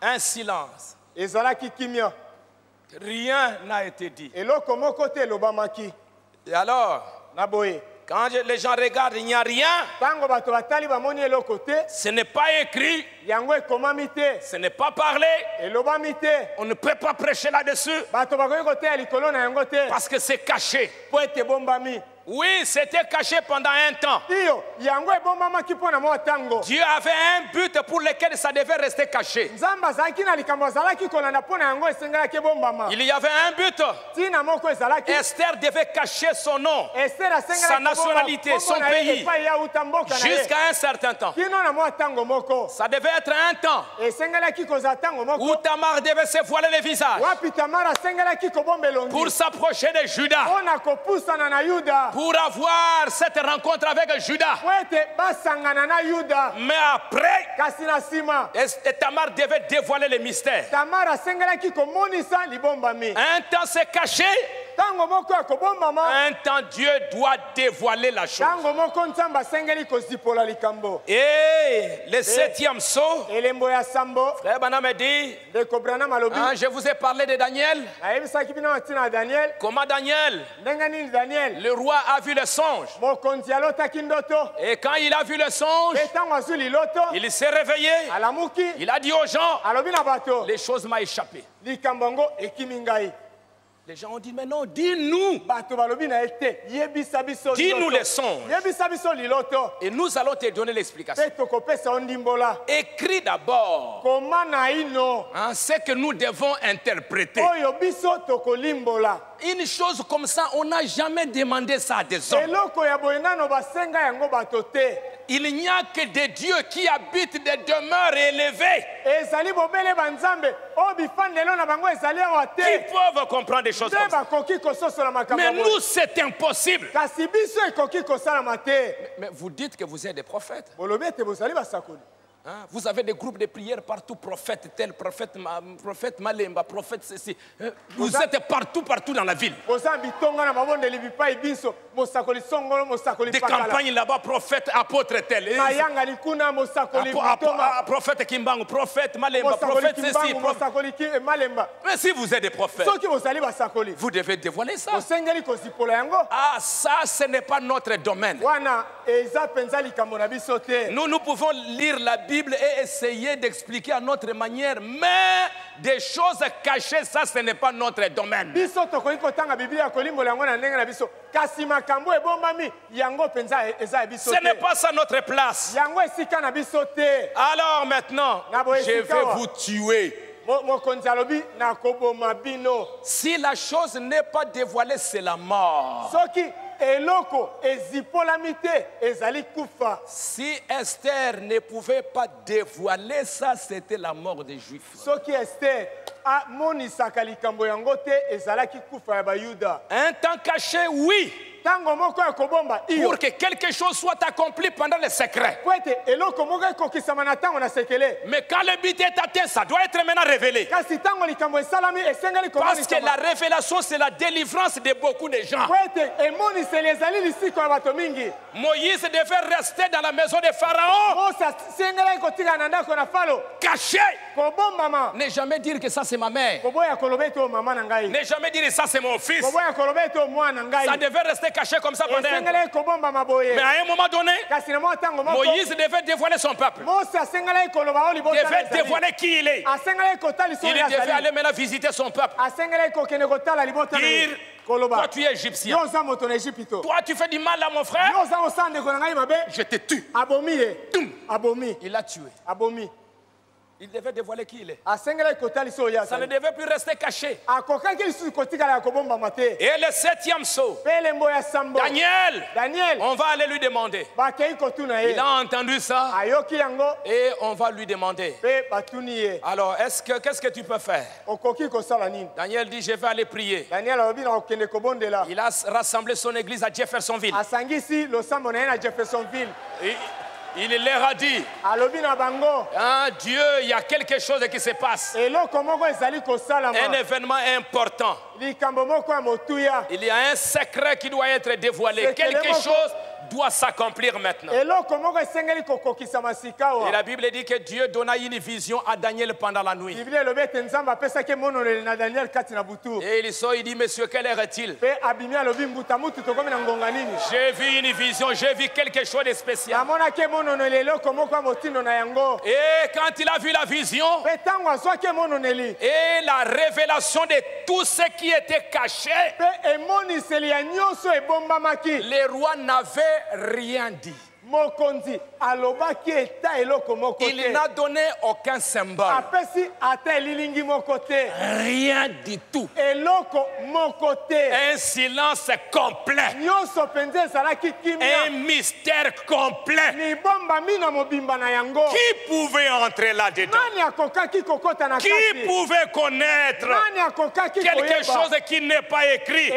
un silence. Rien n'a été dit. Et alors, quand les gens regardent, il n'y a rien. Ce n'est pas écrit. Ce n'est pas parlé. On ne peut pas prêcher là-dessus. Parce que c'est caché. Oui, c'était caché pendant un temps. Dieu avait un but pour lequel ça devait rester caché. Il y avait un but. Esther devait cacher son nom, sa nationalité, son pays, jusqu'à un certain temps. Ça devait être un temps où Tamar devait se voiler le visage pour s'approcher de Judas, pour avoir cette rencontre avec Judas. Mais après, Tamar devait dévoiler le mystère. Un temps c'est caché. Un temps Dieu doit dévoiler la chose. Et le septième saut, Frère Branham dit, je vous ai parlé de Daniel. Comment Daniel, le roi a vu le songe. Et quand il a vu le songe, il s'est réveillé. Il a dit aux gens, les choses m'ont échappé. Les gens ont dit, mais non, dis-nous. Dis-nous les songes. Et nous allons te donner l'explication. Écris d'abord ce que nous devons interpréter. Une chose comme ça, on n'a jamais demandé ça à des hommes. Il n'y a que des dieux qui habitent des demeures élevées, qui peuvent comprendre des choses comme ça. Mais nous, c'est impossible. Mais vous dites que vous êtes des prophètes. Hein? Vous avez des groupes de prière partout, prophète tel, prophète Malemba, prophète ceci. Vous êtes partout dans la ville. Des campagnes là-bas, prophète, apôtre tel. Prophète Kimbangu, prophète Malemba, prophète ceci. Mais si vous êtes des prophètes, vous devez dévoiler ça. Ah, ça, ce n'est pas notre domaine. Nous pouvons lire la Bible et essayer d'expliquer à notre manière, mais des choses cachées, ça, ce n'est pas notre domaine. Ce n'est pas ça notre place. Alors maintenant, je vais vous tuer. Si la chose n'est pas dévoilée, c'est la mort. Si Esther ne pouvait pas dévoiler ça, c'était la mort des Juifs. Un temps caché, oui. Pour que quelque chose soit accompli pendant le secret. Mais quand le but est atteint, ça doit être maintenant révélé. Parce que la révélation, c'est la délivrance de beaucoup de gens. Moïse devait rester dans la maison de Pharaon, caché. Ne jamais dire que ça c'est ma mère. Ne jamais dire que ça c'est mon fils. Ça devait rester caché comme ça pendant un temps. Mais à un moment donné, Moïse devait dévoiler son peuple. Il devait dévoiler qui il est. Il devait aller maintenant visiter son peuple. Dire, toi tu es égyptien. Toi tu fais du mal à mon frère. Je te tue. Il l'a tué. Il devait dévoiler qui il est. Ça ne devait plus rester caché. Et le 7e sceau, Daniel, on va aller lui demander. Il a entendu ça et on va lui demander. Alors, qu'est-ce que tu peux faire? Daniel dit, je vais aller prier. Il a rassemblé son église à Jeffersonville. Il leur a dit, ah, Dieu, il y a quelque chose qui se passe. Un événement important. Il y a un secret qui doit être dévoilé. Quelque chose doit s'accomplir maintenant. Et la Bible dit que Dieu donna une vision à Daniel pendant la nuit. Et il sort, il dit, monsieur, quelle heure est-il? J'ai vu une vision, j'ai vu quelque chose de spécial. Et quand il a vu la vision et la révélation de tout ce qui était caché, les rois n'avaient rien dit. Il n'a donné aucun symbole. Rien du tout. Un silence complet. Un mystère complet. Qui pouvait entrer là-dedans? Qui pouvait connaître quelque chose qui n'est pas écrit?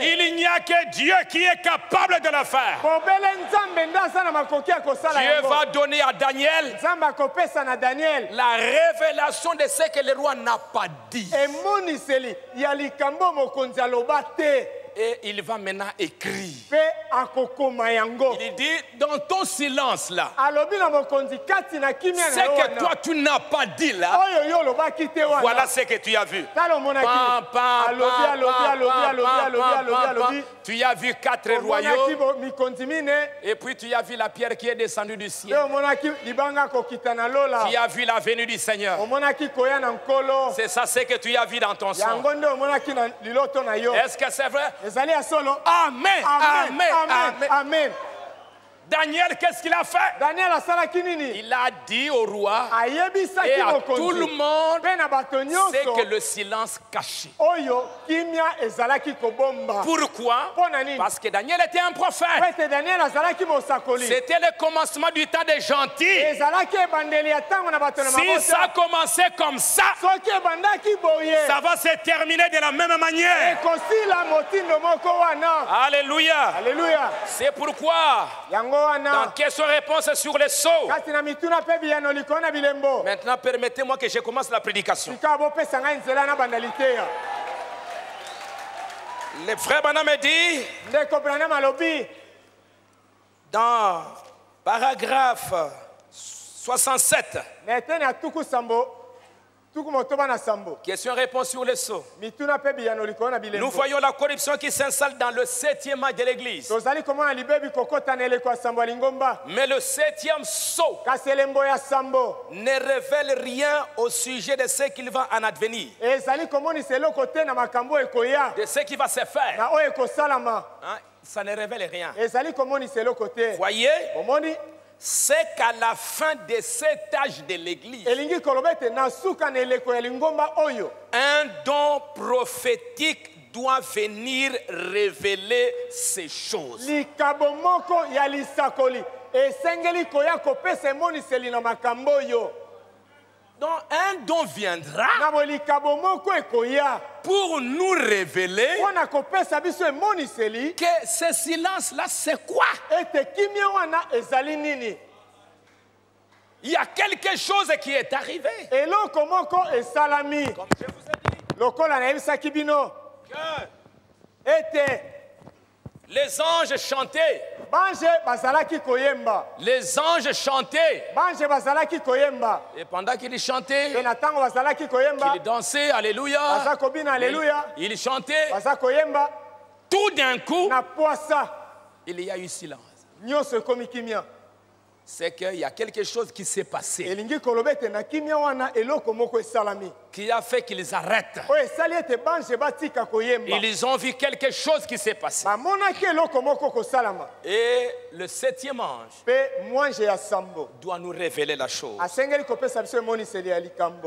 Il n'y a que Dieu qui est capable de le faire. Dieu va donner à Daniel la révélation de ce que le roi n'a pas dit. Et il va maintenant écrire. Il dit, dans ton silence là, ce que toi tu n'as pas dit là, voilà ce que tu as vu. Tu as vu 4 royaumes. Et puis tu as vu la pierre qui est descendue du ciel. Tu as vu la venue du Seigneur. C'est ça ce que tu as vu dans ton songe. Est-ce que c'est vrai? Amen. Amen. Amen. Amen. Daniel, qu'est-ce qu'il a fait? Il a dit au roi et à tout le monde c'est que le silence caché. Pourquoi? Parce que Daniel était un prophète. C'était le commencement du temps des gentils. Si ça commençait comme ça, ça va se terminer de la même manière. Alléluia. Alléluia. C'est pourquoi dans question-réponse sur les sceaux. Maintenant, permettez-moi que je commence la prédication. Le frère Branham me dit, dans paragraphe 67, question-réponse sur les sceaux. Nous voyons la corruption qui s'installe dans le 7e âge de l'Église. Mais le 7e sceau ne révèle rien au sujet de ce qu'il va en advenir, de ce qui va se faire. Hein? Ça ne révèle rien. Voyez, c'est qu'à la fin de cet âge de l'Église, un don prophétique doit venir révéler ces choses. Donc un don viendra pour nous révéler que ce silence-là, c'est quoi? Il y a quelque chose qui est arrivé. Comme je vous ai dit, les anges chantaient. Les anges chantaient. Et pendant qu'ils chantaient, qu'ils dansaient, alléluia, ils chantaient. Tout d'un coup, il y a eu silence. c'est qu'il y a quelque chose qui s'est passé, qui a fait qu'ils arrêtent. Ils ont vu quelque chose qui s'est passé. Et le 7e ange doit nous révéler la chose.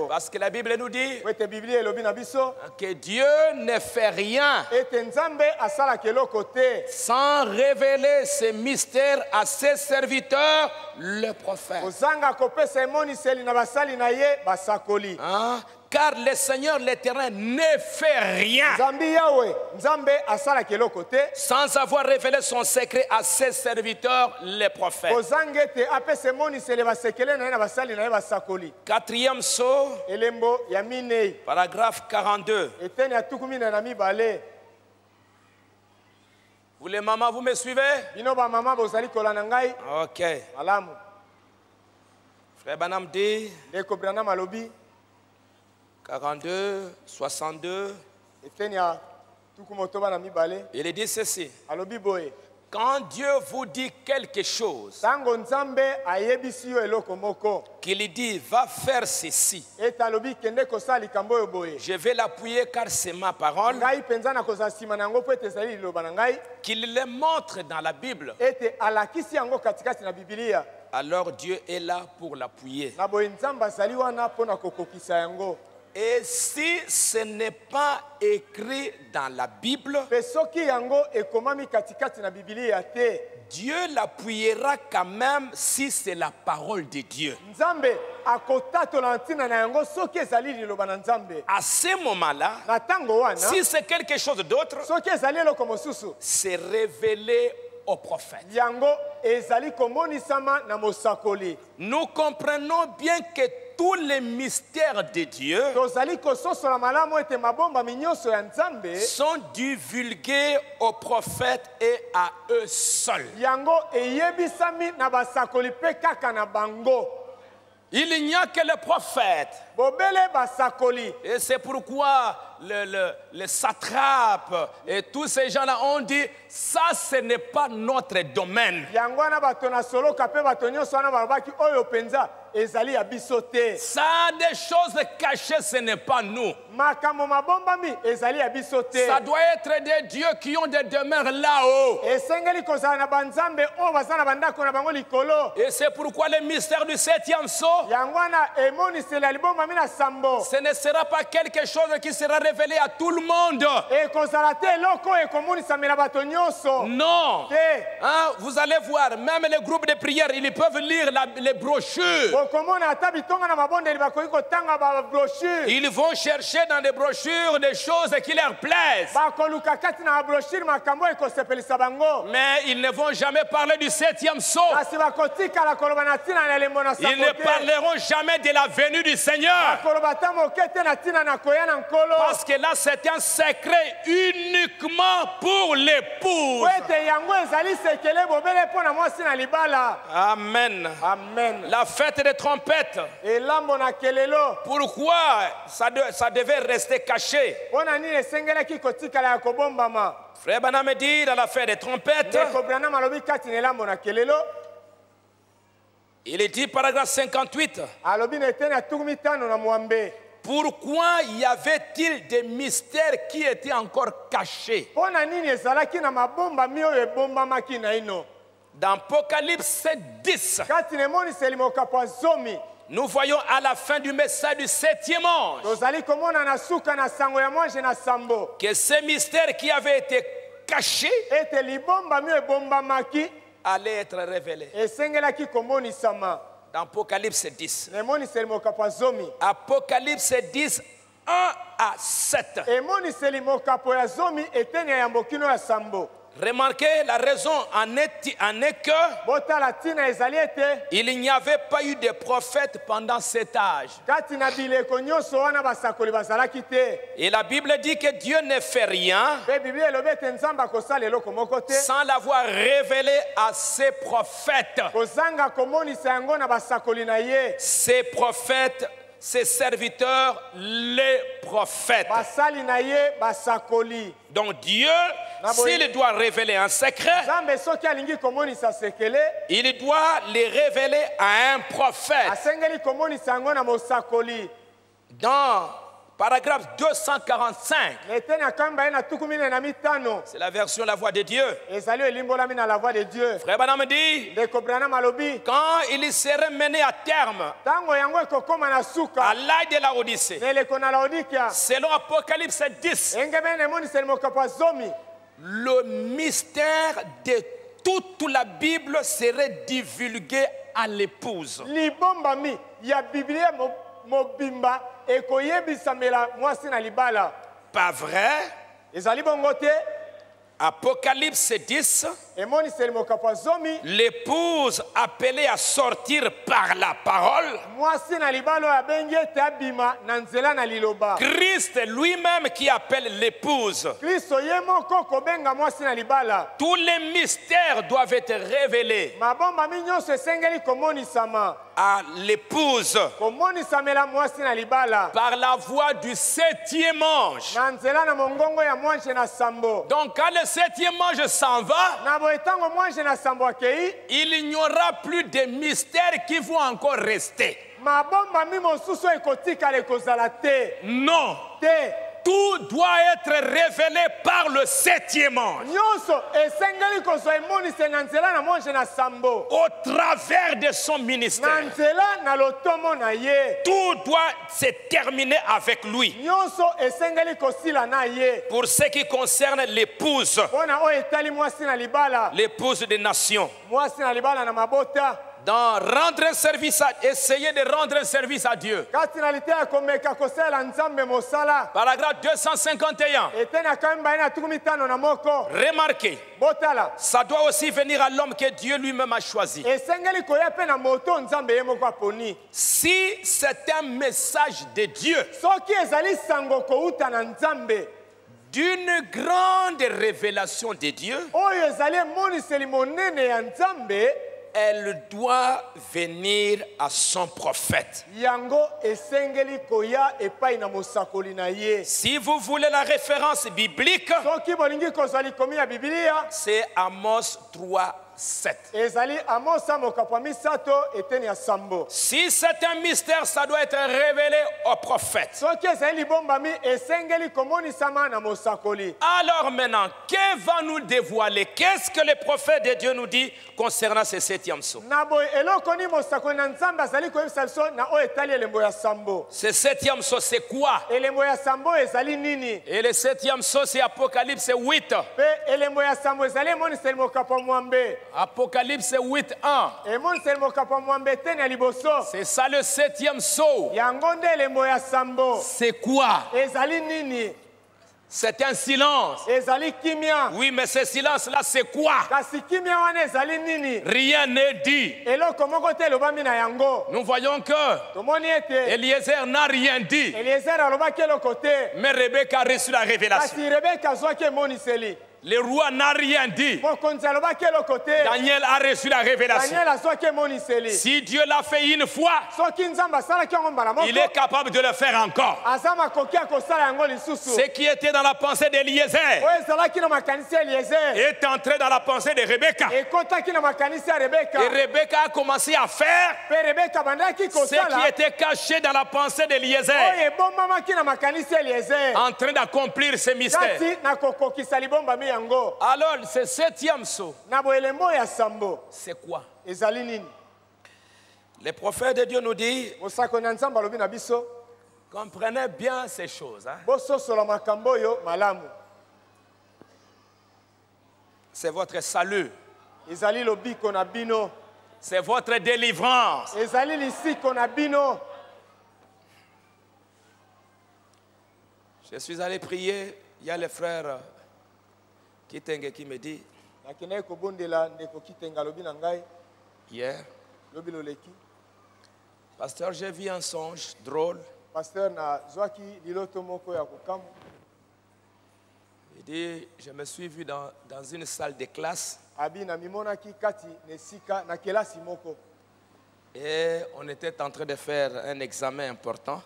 Parce que la Bible nous dit que Dieu ne fait rien sans révéler ses mystères à ses serviteurs, le prophète. Hein? Car le Seigneur l'Éternel ne fait rien sans avoir révélé son secret à ses serviteurs, les prophètes. 4e saut, paragraphe 42. Vous les mamans, vous me suivez? Ok. Frère Branham dit 42, 62. Il dit ceci. Quand Dieu vous dit quelque chose, qu'il dit va faire ceci, je vais l'appuyer car c'est ma parole, qu'il le montre dans la Bible, alors Dieu est là pour l'appuyer. Et si ce n'est pas écrit dans la Bible, Dieu l'appuiera quand même si c'est la parole de Dieu. À ce moment-là, si c'est quelque chose d'autre, c'est révélé au prophète. Nous comprenons bien que tous les mystères de Dieu sont divulgués aux prophètes et à eux seuls. Il n'y a que le prophète. Et c'est pourquoi les satrapes et tous ces gens-là ont dit, ça ce n'est pas notre domaine. Ça, des choses cachées, ce n'est pas nous. Ça doit être des dieux qui ont des demeures là-haut. Et c'est pourquoi le mystère du 7e saut, ce ne sera pas quelque chose qui sera révélé à tout le monde. Non. Hein, vous allez voir, même les groupes de prière, ils peuvent lire les brochures. Ils vont chercher dans les brochures des choses qui leur plaisent. Mais ils ne vont jamais parler du 7e saut. Ils ne parleront jamais de la venue du Seigneur. Parce que là, c'est un secret uniquement pour l'épouse. Amen. Amen. La fête des trompettes. Pourquoi ça devait rester caché? Frère Branham dit dans la fête des trompettes, il est dit paragraphe 58. Pourquoi y avait-il des mystères qui étaient encore cachés? Dans Apocalypse 10, nous voyons à la fin du message du 7e ange que ces mystères qui avaient été cachés allaient être révélés. Dans Apocalypse 10. Apocalypse 10, 1 à 7. Remarquez, la raison en est que il n'y avait pas eu de prophète pendant cet âge. Et la Bible dit que Dieu ne fait rien sans l'avoir révélé à ses prophètes. Ses prophètes, ses serviteurs, les prophètes. Donc Dieu s'il doit révéler un secret, il doit les révéler à un prophète. Dans paragraphe 245, c'est la version La Voix de Dieu. Frère Branham dit, quand il serait mené à terme à l'âge de la Odyssée, selon Apocalypse 10, le mystère de toute la Bible serait divulgué à l'épouse. Pas vrai? Apocalypse 10, l'épouse appelée à sortir par la parole, Christ lui-même qui appelle l'épouse. Tous les mystères doivent être révélés à l'épouse par la voix du septième ange. Donc quand le septième ange s'en va, il n'y aura plus de mystères qui vont encore rester. Non. Tout doit être révélé par le septième ange. Au travers de son ministère. Tout doit se terminer avec lui. Pour ce qui concerne l'épouse. L'épouse des nations. Dans rendre un service essayer de rendre un service à Dieu. Paragraphe 251. Remarquez, ça doit aussi venir à l'homme que Dieu lui-même a choisi. Si c'est un message de Dieu, d'une grande révélation de Dieu, elle doit venir à son prophète. Si vous voulez la référence biblique, c'est Amos 3, 7. Si c'est un mystère, ça doit être révélé au prophète. Alors maintenant, que va nous dévoiler? Qu'est-ce que le prophète de Dieu nous dit concernant ce septième sceau? Ce septième sceau, c'est quoi? Et le septième sceau, c'est Apocalypse 8. Apocalypse 8, 1. C'est ça le septième sceau. C'est quoi? C'est un silence. Oui, mais ce silence-là, c'est quoi? Rien n'est dit. Nous voyons que Eliezer n'a rien dit. Mais Rebecca a reçu la révélation. Le roi n'a rien dit. Daniel a reçu la révélation. Si Dieu l'a fait une fois, il est capable de le faire encore. Ce qui était dans la pensée d'Eliezer est entré dans la pensée de Rebecca. Et Rebecca a commencé à faire ce qui était caché dans la pensée d'Eliezer, en train d'accomplir ce mystère. Alors, ce septième sceau, c'est quoi? Le prophète de Dieu nous dit, comprenez bien ces choses. Hein? C'est votre salut. C'est votre délivrance. Je suis allé prier, il y a le frère Kitenge qui me dit hier, pasteur, j'ai vu un songe drôle. Il dit, je me suis vu dans une salle de classe et on était en train de faire un examen important.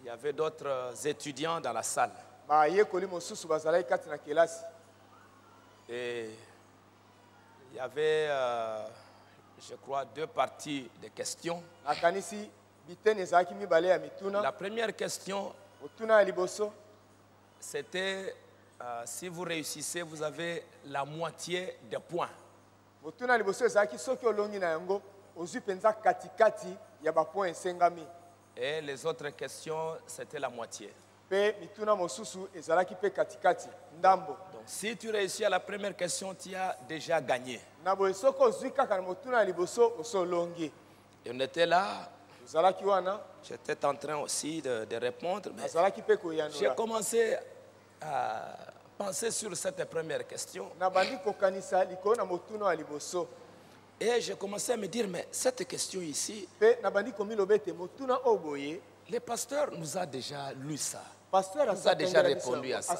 Il y avait d'autres étudiants dans la salle. Et il y avait, je crois, 2 parties de questions. La première question, c'était si vous réussissez, vous avez la moitié des points. Et les autres questions, c'était la moitié. Donc, si tu réussis à la première question, tu as déjà gagné. Et on était là. J'étais en train aussi de répondre. Mais j'ai commencé à penser sur cette première question. Et j'ai commencé à me dire, mais cette question ici, le pasteur nous a déjà lu ça. Il nous a déjà répondu à ça.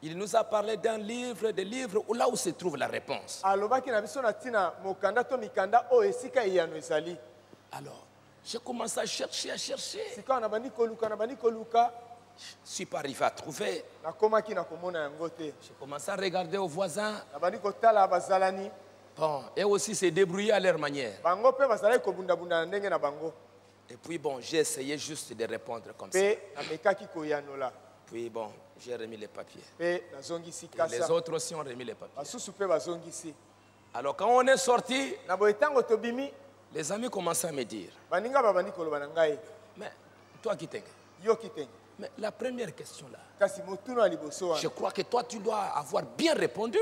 Il nous a parlé d'un livre, des livres là où se trouve la réponse. Alors, j'ai commencé à chercher, Je ne suis pas arrivé à trouver. J'ai commencé à regarder aux voisins. Bon, et aussi se débrouiller à leur manière. Et puis bon, j'ai essayé juste de répondre comme ça. Puis bon, j'ai remis les papiers. Et les autres aussi ont remis les papiers. Alors quand on est sorti, les amis commençaient à me dire, mais toi qui t'es, mais la première question là, je crois que toi tu dois avoir bien répondu.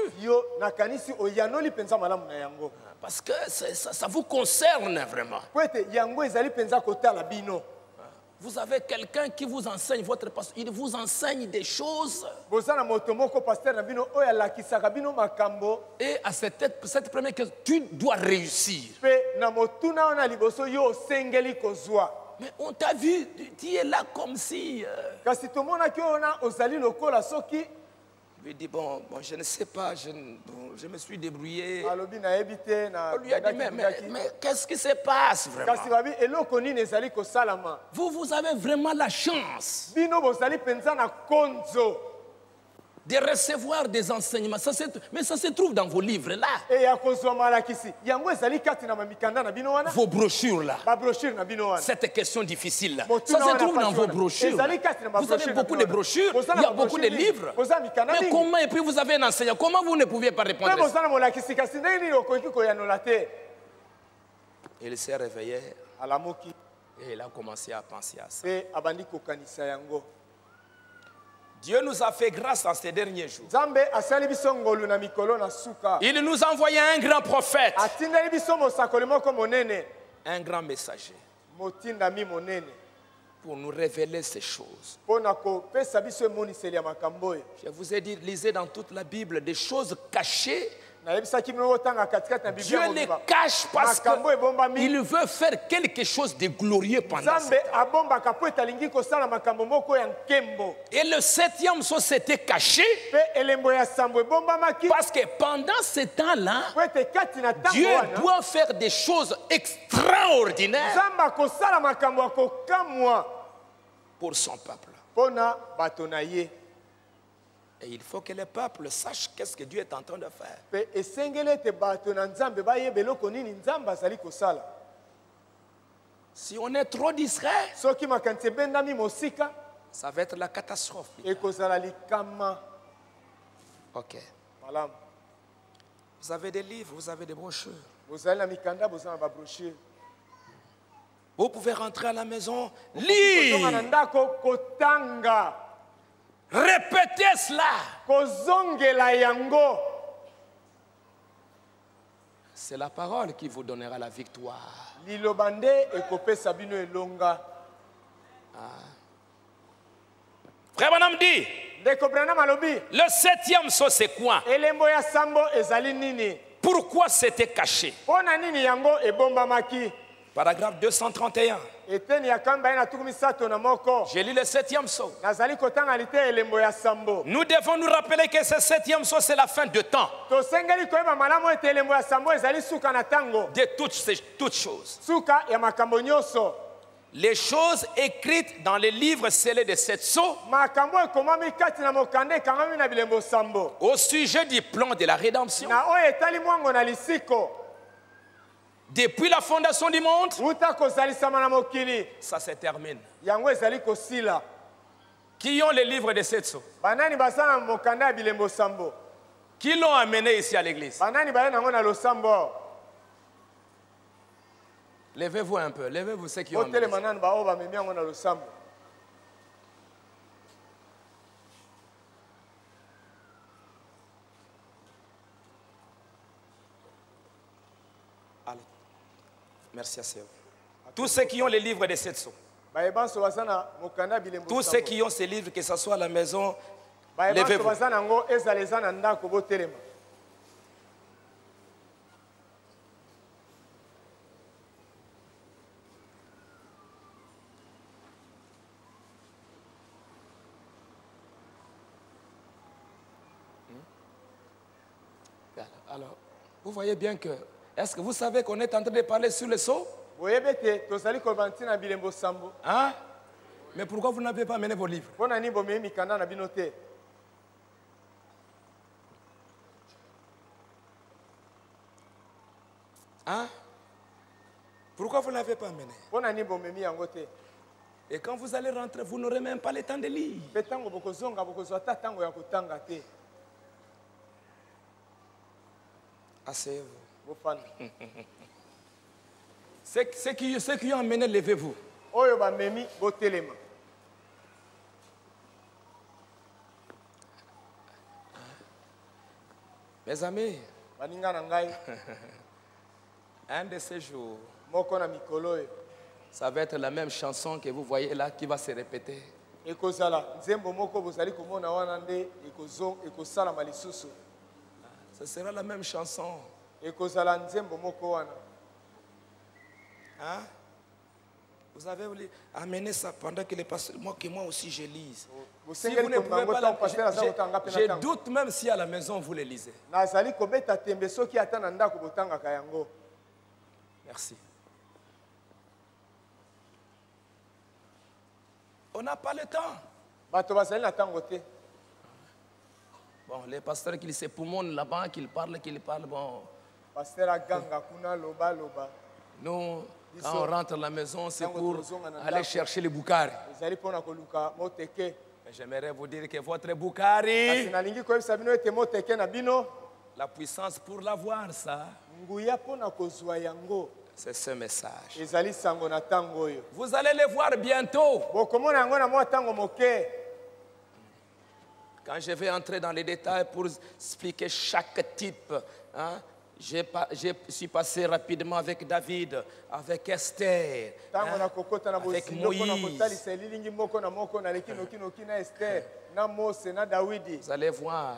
Parce que ça vous concerne vraiment. Vous avez quelqu'un qui vous enseigne, votre pasteur, il vous enseigne des choses. Et à cette première question, tu dois réussir. Mais on t'a vu, tu es là comme si... Il lui dit, bon, je ne sais pas, je me suis débrouillé. On lui a dit, mais qu'est-ce qui se passe vraiment? Vous avez vraiment la chance de recevoir des enseignements. Mais ça se trouve dans vos livres là. Vos brochures là. Cette question difficile là. Ça se trouve dans vos brochures. Vous avez beaucoup de brochures, il y a beaucoup de livres. Mais comment, et puis vous avez un enseignant, comment vous ne pouviez pas répondre à ça? Il s'est réveillé et il a commencé à penser à ça. Dieu nous a fait grâce en ces derniers jours. Il nous a envoyé un grand prophète, un grand messager, pour nous révéler ces choses. Je vous ai dit, lisez dans toute la Bible des choses cachées. Dieu les cache parce qu'il veut faire quelque chose de glorieux pendant ce temps. Et le 7e sceau s'était caché parce que pendant ce temps-là, Dieu doit faire des choses extraordinaires pour son peuple. Et il faut que le peuple sache qu'est-ce que Dieu est en train de faire. Si on est trop distrait, ça va être la catastrophe. Ok. Vous avez des livres, vous avez des brochures. Vous pouvez rentrer à la maison, lire. Répétez cela. C'est la parole qui vous donnera la victoire. Frère Branham dit, le 7e sceau c'est quoi? Pourquoi c'était caché? Paragraphe 231. J'ai lu le 7e sceau. Nous devons nous rappeler que ce 7e sceau, c'est la fin de temps. De toutes choses. les choses écrites dans les livres scellés de sept sceaux au sujet du plan de la rédemption depuis la fondation du monde, ça se termine. Qui ont les livres de sept sceaux? Qui l'ont amené ici à l'église? Levez-vous un peu, levez-vous ceux qui ont amené. Allez. Merci à vous. Tous ceux qui ont les livres de sept sceaux. Tous ceux qui ont ces livres, que ce soit à la maison, levez-vous. Alors, vous voyez bien que... Est-ce que vous savez qu'on est en train de parler sur le sceau? Hein? Mais pourquoi vous n'avez pas amené vos livres? Hein? Pourquoi vous ne l'avez pas amené? Et quand vous allez rentrer, vous n'aurez même pas le temps de lire. Asseyez-vous. Ceux qui ont amené, levez-vous. Mes amis, un de ces jours, ça va être la même chanson que vous voyez là qui va se répéter. Ce sera la même chanson. Hein? Vous avez voulu amener ça pendant que les pasteurs, moi aussi je lise. Si vous ne pouvez pas je doute même si à la maison vous les lisez. Merci. On n'a pas le temps. Bon, les pasteurs qui se poumonent là-bas, qu'ils parlent, bon. Nous, quand on rentre à la maison, c'est pour aller chercher les boucari. J'aimerais vous dire que votre boucari, la puissance pour l'avoir, ça, c'est ce message. Vous allez les voir bientôt. Quand je vais entrer dans les détails pour expliquer chaque type, hein, je suis passé rapidement avec David, avec Esther, hein, avec Moïse. Vous allez voir.